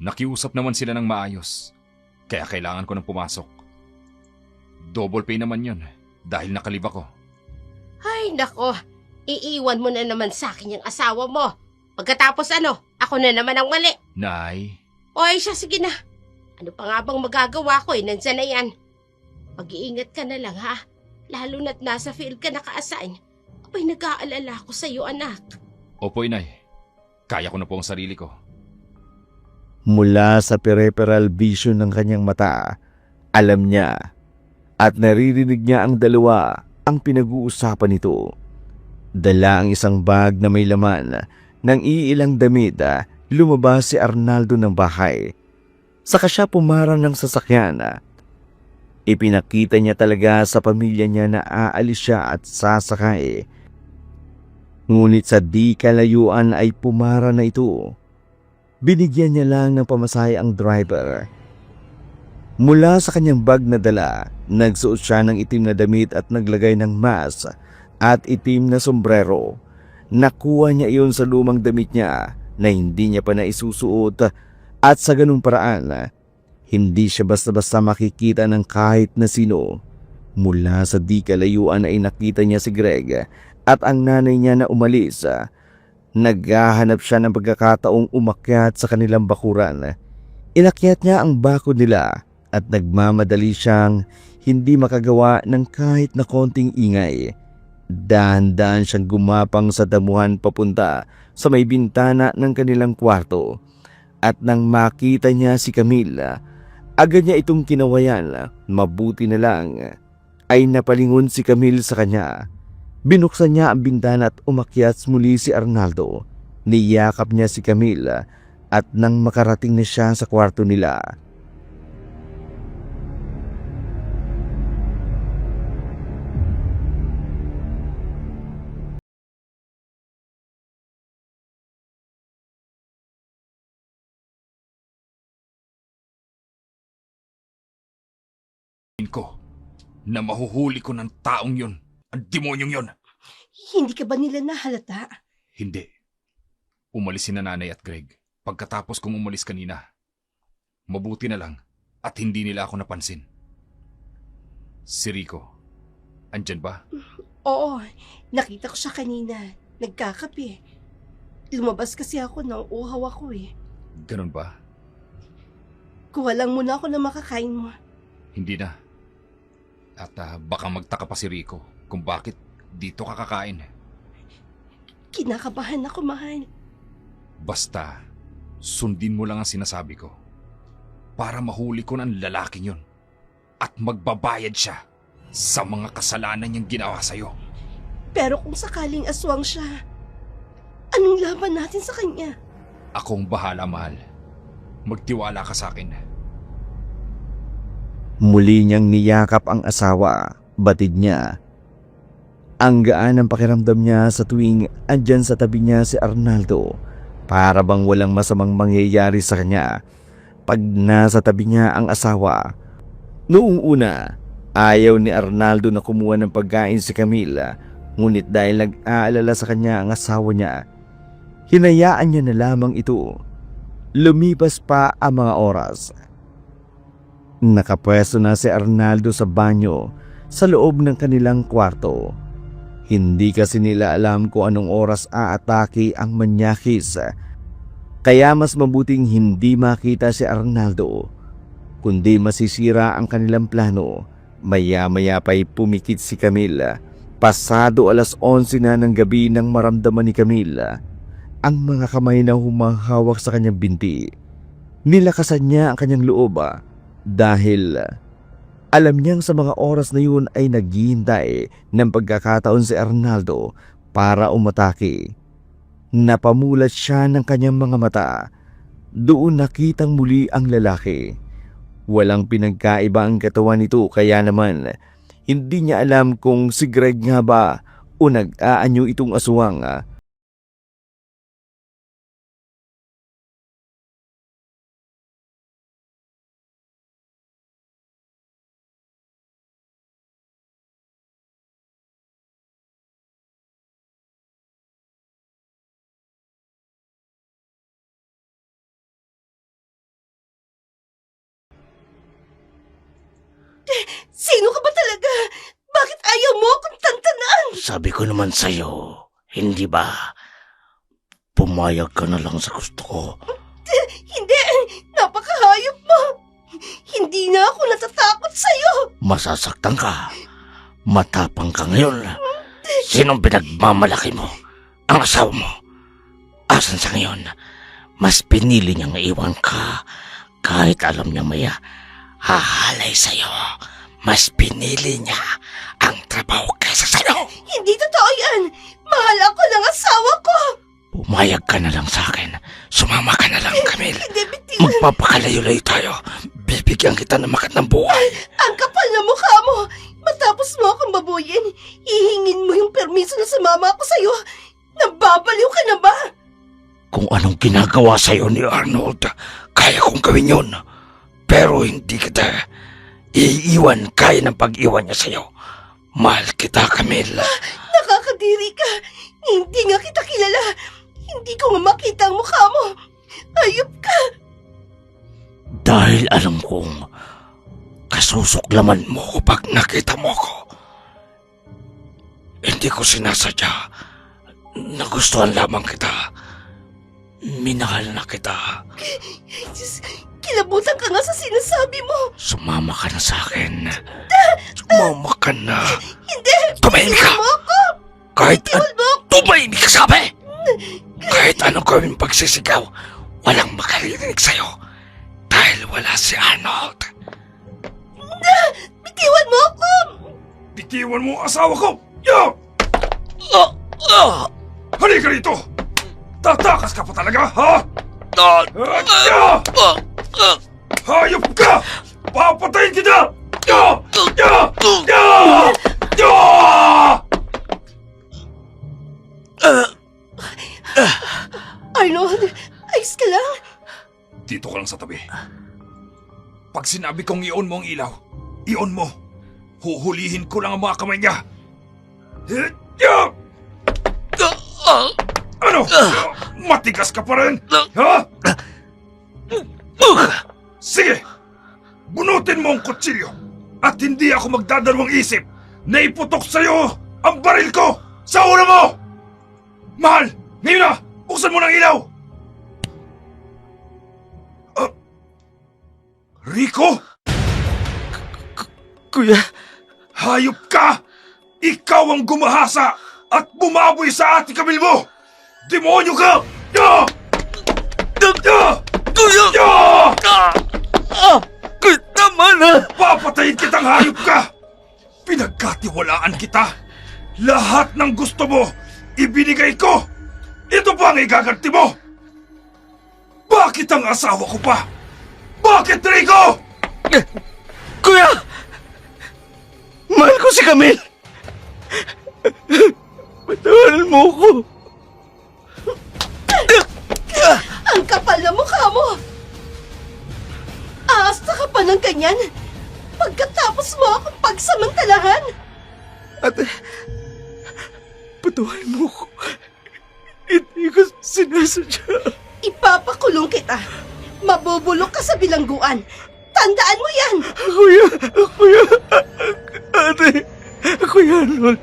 Nakiusap naman sila ng maayos, kaya kailangan ko nang pumasok. Double pay naman yun dahil nakalib ako. Ay nako, iiwan mo na naman sa akin yung asawa mo. Pagkatapos ako na naman ang mali. Nay, O ay siya, sige na. Ano pa nga bang magagawa ko nandyan na yan. Mag-iingat ka na lang ha. Lalo na't nasa field ka naka-assign. Abay nag-aalala ko sa'yo anak. Opo, Inay. Kaya ko na po ang sarili ko. Mula sa peripheral vision ng kanyang mata, alam niya at naririnig niya ang dalawa ang pinag-uusapan nito. Dala ang isang bag na may laman ng iilang damit. Lumabas si Arnaldo ng bahay. Saka siya pumarang ng sasakyan. Ipinakita niya talaga sa pamilya niya na aalis siya at sasakay. Ngunit sa di kalayuan ay pumara na ito. Binigyan niya lang ng pamasahe ang driver. Mula sa kanyang bag na dala, nagsuot siya ng itim na damit at naglagay ng mask at itim na sombrero. Nakuha niya iyon sa lumang damit niya na hindi niya pa naisusuot at sa ganung paraan, hindi siya basta-basta makikita ng kahit na sino. Mula sa di kalayuan ay nakita niya si Greg at ang nanay niya na umalis. Naghahanap siya ng pagkakataong umakyat sa kanilang bakuran. Inakyat niya ang bakod nila at nagmamadali siyang hindi makagawa ng kahit na konting ingay. Dahan-dahan siyang gumapang sa damuhan papunta sa may bintana ng kanilang kwarto. At nang makita niya si Camille, agad niya itong kinawayan. Mabuti na lang ay napalingon si Camille sa kanya. Binuksan niya ang bintana at umakyat muli si Arnaldo. Niyakap niya si Camille at nang makarating na siya sa kwarto nila, ko na mahuhuli ko ng taong yun, ang demonyong yun. Hindi ka ba nila nahalata? Hindi. Umalis si Nanay at Greg pagkatapos kong umalis kanina. Mabuti na lang at hindi nila ako napansin. Si Rico, andyan ba? Oo, nakita ko siya kanina. Nagkakape. Lumabas kasi ako nang uhaw ako eh. Ganun ba? Kuha lang muna ako ng makakain mo. Hindi na. At baka magtaka pa si Rico kung bakit dito ka kakain. Kinakabahan ako, mahal. Basta, sundin mo lang ang sinasabi ko para mahuli ko ng lalaking yun at magbabayad siya sa mga kasalanan niyang ginawa sa'yo. Pero kung sakaling aswang siya, anong laban natin sa kanya? Akong bahala, mahal. Magtiwala ka sa akin. muli niyang niyakap ang asawa. Batid niya. Ang gaan ng pakiramdam niya sa tuwing andyan sa tabi niya si Arnaldo. Para bang walang masamang mangyayari sa kanya pag nasa tabi niya ang asawa. Noong una, ayaw ni Arnaldo na kumuha ng pagkain si Camille. Ngunit dahil nag-aalala sa kanya ang asawa niya, hinayaan niya na lamang ito. Lumipas pa ang mga oras. Nakapwesto na si Arnaldo sa banyo sa loob ng kanilang kwarto. Hindi kasi nila alam kung anong oras aatake ang manyakis. Kaya mas mabuting hindi makita si Arnaldo, kundi masisira ang kanilang plano. Maya-maya pa'y pumikit si Camille. Pasado 11:00 na ng gabi nang maramdaman ni Camille ang mga kamay na humahawak sa kanyang binti. Nilakasan niya ang kanyang loob dahil alam niyang sa mga oras na yun ay naghihintay ng pagkakataon si Arnaldo para umatake. Napamulat siya ng kanyang mga mata. Doon nakitang muli ang lalaki. Walang pinagkaiba ang katawan nito, kaya naman hindi niya alam kung si Greg nga ba o nag-aanyo itong aswang. Sino ka ba talaga? Bakit ayaw mo akong tantanan? Sabi ko naman sa'yo, hindi ba? Pumayag ka na lang sa gusto ko. Hindi! Napakahayop mo! Hindi na ako natatakot sa'yo! Masasaktan ka. Matapang ka ngayon. Sinong pinagmamalaki mo? Ang asawa mo. Asan sa ngayon? Mas pinili niyang iwan ka kahit alam niya may hahalay sa'yo. Mas pinili niya ang trabaho kaysa sa'yo. Hindi totoo yan! Mahal ako ng asawa ko! Pumayag ka na lang sa akin. Sumama ka na lang, Camille. Hindi, bitiwan! Magpapakalayo-layo tayo. Bibigyan kita ng makat ng buhay. Ang kapal na mukha mo! Matapos mo akong babuyin, hihingin mo yung permiso na sumama ako sa'yo. Nababaliw ka na ba? Kung anong ginagawa sa'yo ni Arnold, kaya kong gawin yun. Pero hindi kita iiwan kaya ng pag-iwan niya sa'yo. Mahal kita, Camille. Nakakadiri ka! Hindi nga kita kilala! Hindi ko nga makita ang mukha mo! Ayop ka! Dahil alam kong kasusuklaman mo ko pag nakita mo ko. Hindi ko sinasadya. Nagustuhan lamang kita. Minahal na kita. Diyos, kilabutan ka nga sa sinasabi mo! Sumama ka na sa akin. Sumama ka na. Hindi! Tumahimik ka! Mo ako! Kahit tumahimik ka sabi! Kahit anong gawin pagsisigaw, walang makaririnig sa'yo. Dahil wala si Arnold. Bitiwan mo ako! Bitiwan mo ang asawa ko! Yo! Halika rito! Tatakas ka pa talaga, ha? Hayop ka! Papatayin kita! Ya! Ya! Ya! Ya! Arnold, ayos ka lang? Dito ka lang sa tabi. Pag sinabi kong i-on mo ang ilaw, i-on mo. Huhulihin ko lang ang mga kamay niya. Ya! Ano? Matigas ka pa rin? Ha? Sige! Bunutin mo ang kutsilyo at hindi ako magdadalawang isip na iputok sa'yo ang baril ko sa ulo mo! Mahal! Ngayon na! Buksan mo ng ilaw! Rico? Kuya, Hayop ka! Ikaw ang gumahasa at bumaboy sa ate Camille mo! Demonyo ka! Ya! Ya! kuya! Ya! Kuya, tama na! Papatayin kitang hayop ka! Pinagkatiwalaan kita! Lahat ng gusto mo, ibinigay ko! Ito pa ang igaganti mo! Bakit ang asawa ko pa? Bakit, Rico? Kuya! Mahal ko si Camille! Patawanan mo ko! Ang kapal na mukha mo! Aasta ka pa ng ganyan pagkatapos mo akong pagsamantalahan! Ate, patawanan mo ko. Hindi ko sinasadya. Ipapakulong kita. Mabubulok ka sa bilangguan. Tandaan mo yan! Kuya, ate, Kuya Arnold,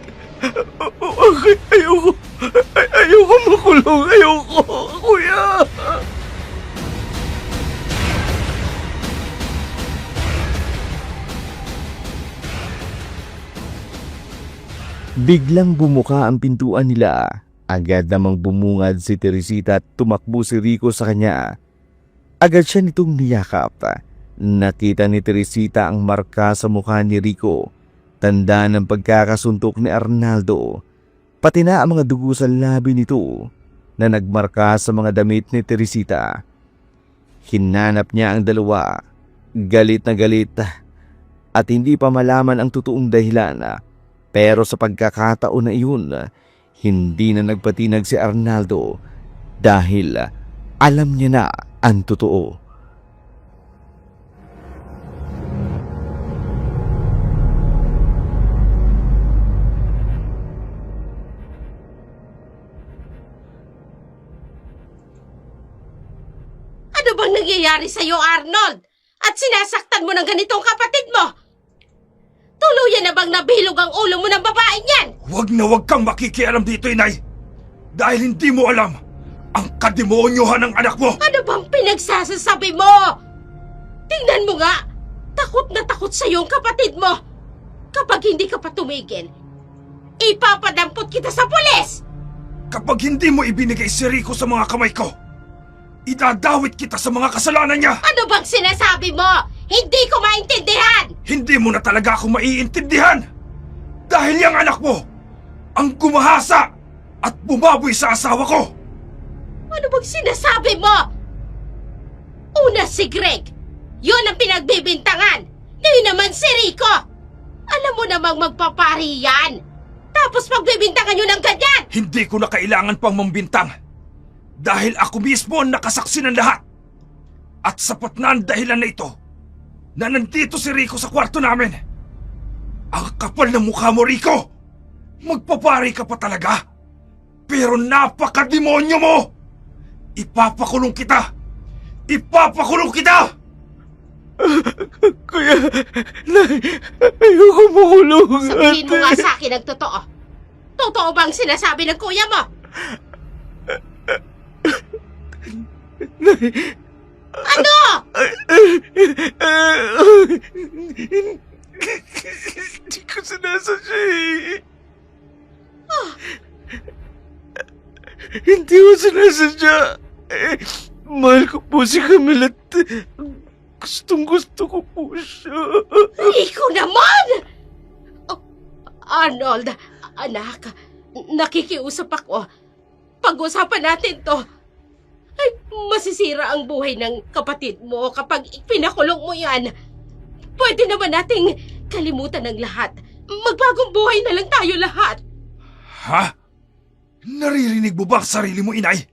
ayoko makulong, ayoko, kuya. Biglang bumuka ang pintuan nila. Agad namang bumungad si Teresita at tumakbo si Rico sa kanya. Agad siya nitong niyakap. Nakita ni Teresita ang marka sa mukha ni Rico. Tanda ng pagkakasuntok ni Arnaldo. Pati na ang mga dugo sa labi nito na nagmarka sa mga damit ni Teresita. Hinanap niya ang dalawa. Galit na galit at hindi pa malaman ang totoong dahilan. Pero sa pagkakataon na iyon, hindi na nagpatinag si Arnaldo dahil alam niya na ang totoo. Ano bang nangyayari sa'yo, Arnold? At sinasaktan mo ng ganitong kapatid mo? Tuluyan na bang nabilog ang ulo mo ng babaeng yan? Huwag kang makikialam dito, inay. Dahil hindi mo alam ang kademonyohan ng anak mo. Ano bang pinagsasasabi mo? Tingnan mo nga, takot na takot sa'yo ang kapatid mo. Kapag hindi ka pa tumigil, ipapadampot kita sa pulis! Kapag hindi mo ibinigay si Rico sa mga kamay ko, idadawit kita sa mga kasalanan niya. Ano bang sinasabi mo? Hindi ko maintindihan! Hindi mo na talaga ako maiintindihan. Dahil yung anak mo, ang gumahasa at bumaboy sa asawa ko. Ano bang sinasabi mo? Una si Greg. Yun ang pinagbibintangan. Ngayon naman si Rico. Alam mo namang magpapari yan. Tapos pagbibintangan yun ng ganyan. Hindi ko na kailangan pang mambintang. Dahil ako mismo ang nakasaksi ng lahat. At sapat na ang dahilan na ito na nandito si Rico sa kwarto namin. Ang kapal na mukha mo, Rico. Magpapari ka pa talaga. Pero napakademonyo mo. Ipapakulong kita. Ipapakulong kita! Kuya, Nay, ayoko makulong. Sabihin mo nga sa akin ang totoo. Totoo bang sinasabi ng kuya mo? Nay, Ano? Hindi ko sinasadya eh. Hindi ko sinasadya. Mahal ko po si Camille at gustong gusto ko po siya. Rico naman! Oh, Arnold, anak, nakikiusap ako. Pag-usapan natin to. Ay, masisira ang buhay ng kapatid mo kapag pinakulong mo yan. Pwede naman nating kalimutan ng lahat. Magbagong buhay na lang tayo lahat. Ha? Naririnig mo ba ang sarili mo, inay?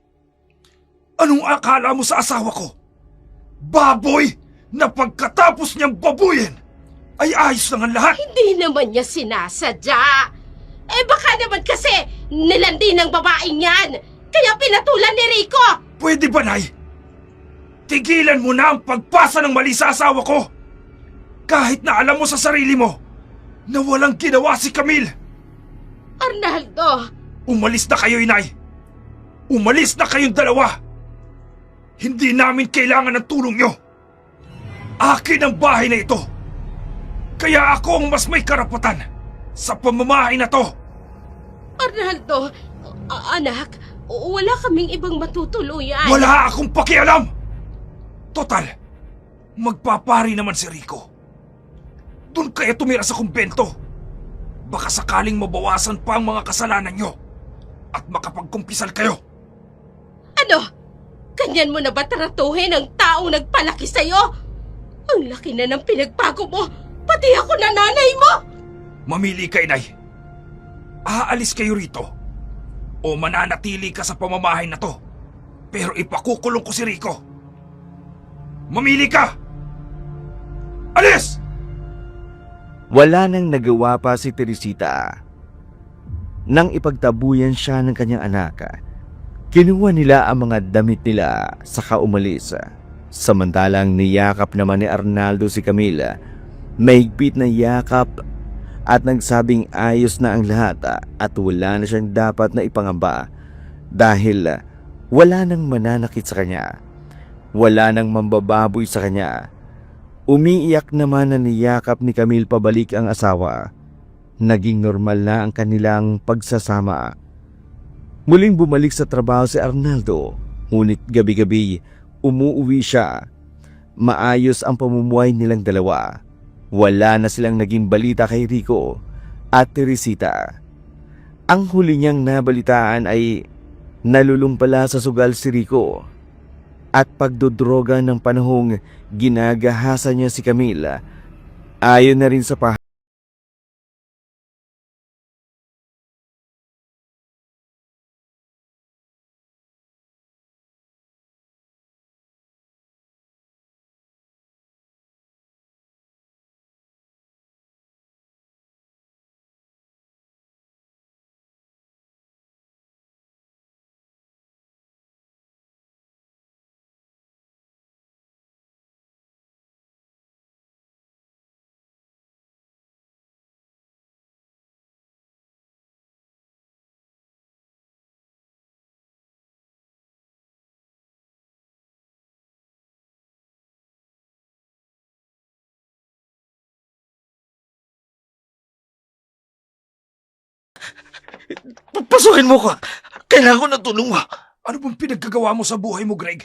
Anong akala mo sa asawa ko? Baboy na pagkatapos niyang babuyin ay ayos lang ang lahat? Hindi naman niya sinasadya. Eh baka naman kasi nilandi ng babaeng yan. Kaya pinatulan ni Rico. Pwede ba, Nay? Tigilan mo na ang pagpasa ng mali sa asawa ko. Kahit na alam mo sa sarili mo na walang ginawa si Camille. Arnaldo, Umalis na kayo, inay. Umalis na kayong dalawa. Hindi namin kailangan ng tulong nyo. Akin ang bahay na ito. Kaya ako ang mas may karapatan sa pamamahay na to. Arnaldo, anak, wala kaming ibang matutuluyan. Wala akong pakialam. Total, magpapari naman si Rico. Doon kaya tumira sa kumbento. Baka sakaling mabawasan pa ang mga kasalanan nyo at makapagkumpisal kayo. Ano? Ganyan mo na ba tratuhin ang taong nagpalaki sa'yo? Ang laki na ng pinagbago mo, pati ako na nanay mo! Mamili ka, inay. Aalis kayo rito o mananatili ka sa pamamahay na to, pero ipakukulong ko si Rico. Mamili ka! Alis! Wala nang nagawa pa si Teresita. Nang ipagtabuyan siya ng kanyang anak, kinuha nila ang mga damit nila saka umalis. Samantalang niyakap naman ni Arnaldo si Camille. Mahigpit na yakap at nagsabing ayos na ang lahat at wala na siyang dapat na ipangamba dahil wala nang mananakit sa kanya. Wala nang mambababoy sa kanya. Umiiyak naman na niyakap ni Camille pabalik ang asawa. Naging normal na ang kanilang pagsasama. Muling bumalik sa trabaho si Arnaldo, ngunit gabi-gabi umuuwi siya. Maayos ang pamumuhay nilang dalawa. Wala na silang naging balita kay Rico at Teresita. Ang huli niyang nabalitaan ay nalulung pala sa sugal si Rico at pagdodroga ng panahong ginagahasa niya si Camille. Ayon na rin sa Pasukin mo ko. Kailangan ko ng tulong mo. Ano bang pinaggagawa mo sa buhay mo, Greg?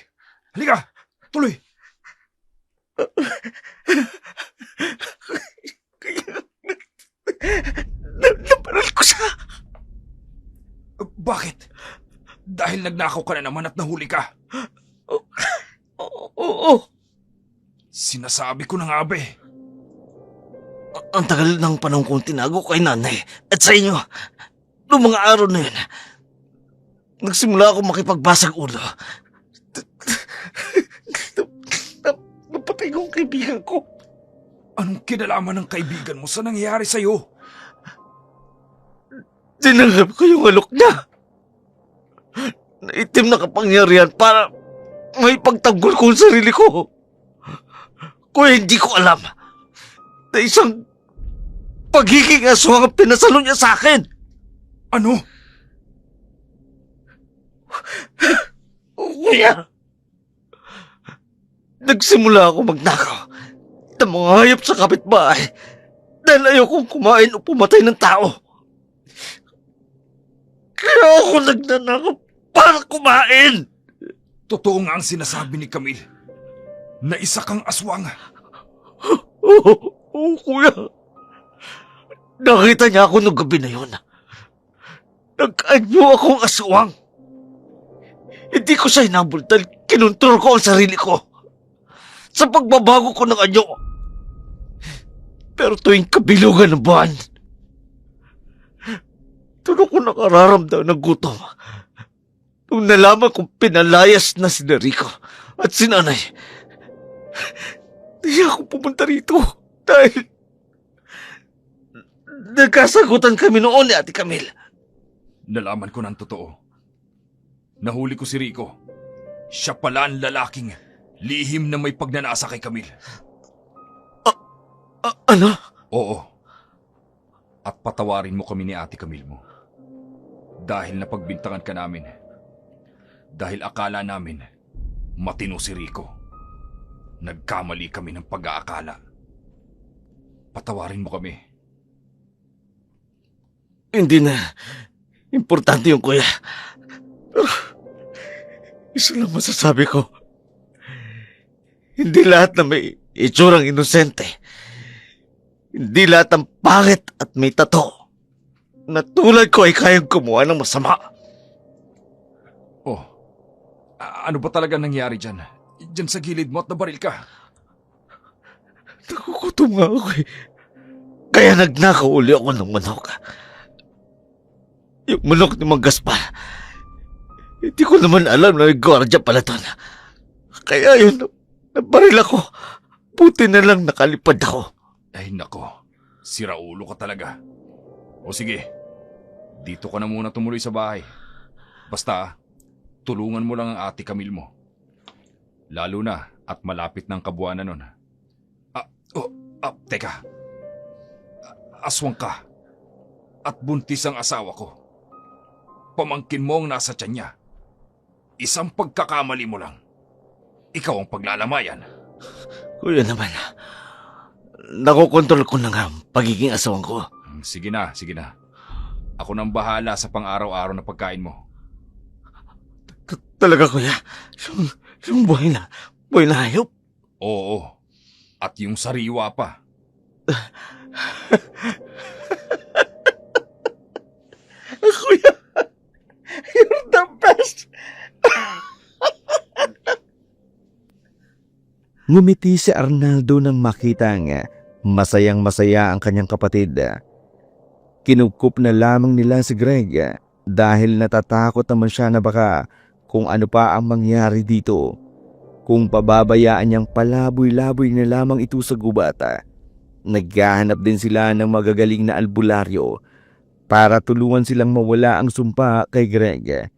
Halika, tuloy. Naparal ko siya. Bakit? Dahil nagnakaw ka na naman at nahuli ka. Oo. Sinasabi ko na nga ba eh. Ang tagal ng panahon kong tinago kay nanay at sa inyo. Noong mga araw na yun, nagsimula ako makipagbasag ulo. Napatay ko ang kaibigan ko. Anong kinalaman ng kaibigan mo sa nangyayari sa'yo? Tinanggap ko yung alok niya. Naitim na kapangyarihan para may pagtanggol ko ang sarili ko. Kung hindi ko alam na isang pagiging aswang ang pinasalo niya sa akin. Ano? Kuya, nagsimula ako magnakaw ng mga hayop sa kapitbahay dahil ayokong kumain o pumatay ng tao. Kaya ako nagnanakaw para kumain! Totoo nga ang sinasabi ni Camille na isa kang aswang. Oo, kuya. Nakita niya ako nung gabi na yun. Nag-anyo akong aswang. Hindi ko siya hinabol dahil kinontrol ko ang sarili ko sa pagbabago ko ng anyo. Pero tuwing kabilugan ng buwan, doon ako nakararamdam ng gutom. Nung nalaman kong pinalayas na si Rico at si Nanay, hindi ako pumunta rito dahil nagkasagutan kami noon ni Ate Camille. Nalaman ko ng totoo. Nahuli ko si Rico. Siya pala ang lalaking lihim na may pagnanasa kay Camille. Ano? Oo. At patawarin mo kami ni Ate Camille mo. Dahil napagbintangan ka namin. Dahil akala namin matino si Rico. Nagkamali kami ng pag-aakala. Patawarin mo kami. Hindi na importante yung kuya. Pero isa lang masasabi ko. Hindi lahat na may itsurang inosente. Hindi lahat ng pangit at may tato na tulad ko ay kayang gumawa ng masama. Oh, ano ba talaga nangyari dyan? Dyan sa gilid mo at nabaril ka. Nakukutom nga ako eh. Kaya nagnakaw uli ako ng manok. Yung manok ni Mang Gaspar. Hindi ko naman alam na may gwardiya pala doon. Kaya yun, nabaril ako. Buti na lang nakalipad ako. Ay nako, sira ulo ka talaga. O sige, dito ka na muna tumuloy sa bahay. Basta, tulungan mo lang ang Ate Camille mo. Lalo na at malapit ng kabuwanan nun. Teka. Aswang ka. At buntis ang asawa ko. Pamangkin mo ang nasa tiyan niya. Isang pagkakamali mo lang. Ikaw ang paglalamayan. Kuya naman, nakokontrol ko na nga ang pagiging asawang ko. Sige na, sige na. Ako nang bahala sa pang-araw-araw na pagkain mo. Talaga kuya? Yung buhay na hayop? Oo. At yung sariwa pa. Kuya, you're the best! Ngumiti si Arnaldo nang makitang masayang-masaya ang kanyang kapatid. Kinupkup na lamang nila si Greg dahil natatakot naman siya na baka kung ano pa ang mangyari dito. Kung pababayaan niyang palaboy-laboy na lamang ito sa gubat. Naghahanap din sila ng magagaling na albularyo para tulungan silang mawala ang sumpa kay Greg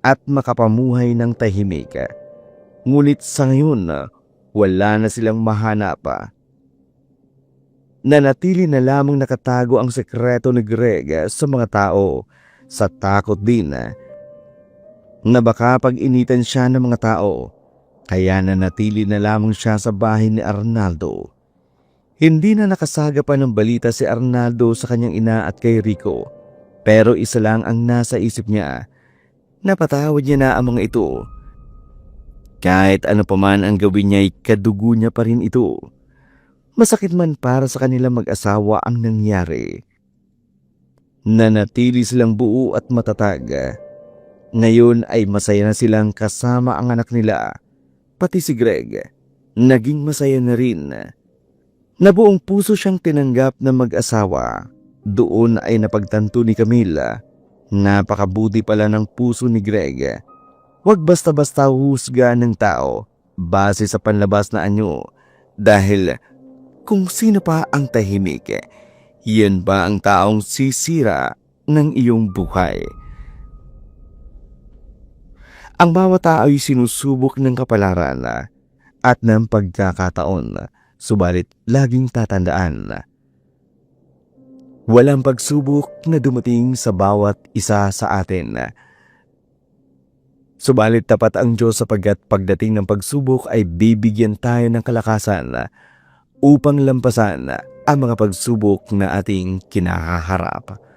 at makapamuhay ng tahimik. Ngunit sa ngayon, wala na silang mahanap. Nanatili na lamang nakatago ang sekreto ni Greg sa mga tao sa takot din na baka pag-initan siya ng mga tao. Kaya nanatili na lamang siya sa bahay ni Arnaldo. Hindi na nakasaga pa ng balita si Arnaldo sa kanyang ina at kay Rico. Pero isa lang ang nasa isip niya. Napatawad niya na ang mga ito. Kahit ano pa man ang gawin niya ay kadugo niya pa rin ito. Masakit man para sa kanilang mag-asawa ang nangyari. Nanatili silang buo at matatag. Ngayon ay masaya na silang kasama ang anak nila. Pati si Greg, naging masaya na rin. Nabuong puso siyang tinanggap ng mag-asawa. Doon ay napagtanto ni Camille. Napakabuti pala ng puso ni Greg. Huwag basta-basta husga ng tao base sa panlabas na anyo. Dahil kung sino pa ang tahimik, yan ba ang taong sisira ng iyong buhay? Ang bawat tao ay sinusubok ng kapalaran at ng pagkakataon, subalit laging tatandaan. Walang pagsubok na dumating sa bawat isa sa atin. Subalit tapat ang Diyos sapagkat pagdating ng pagsubok ay bibigyan tayo ng kalakasan upang lampasan ang mga pagsubok na ating kinaharap.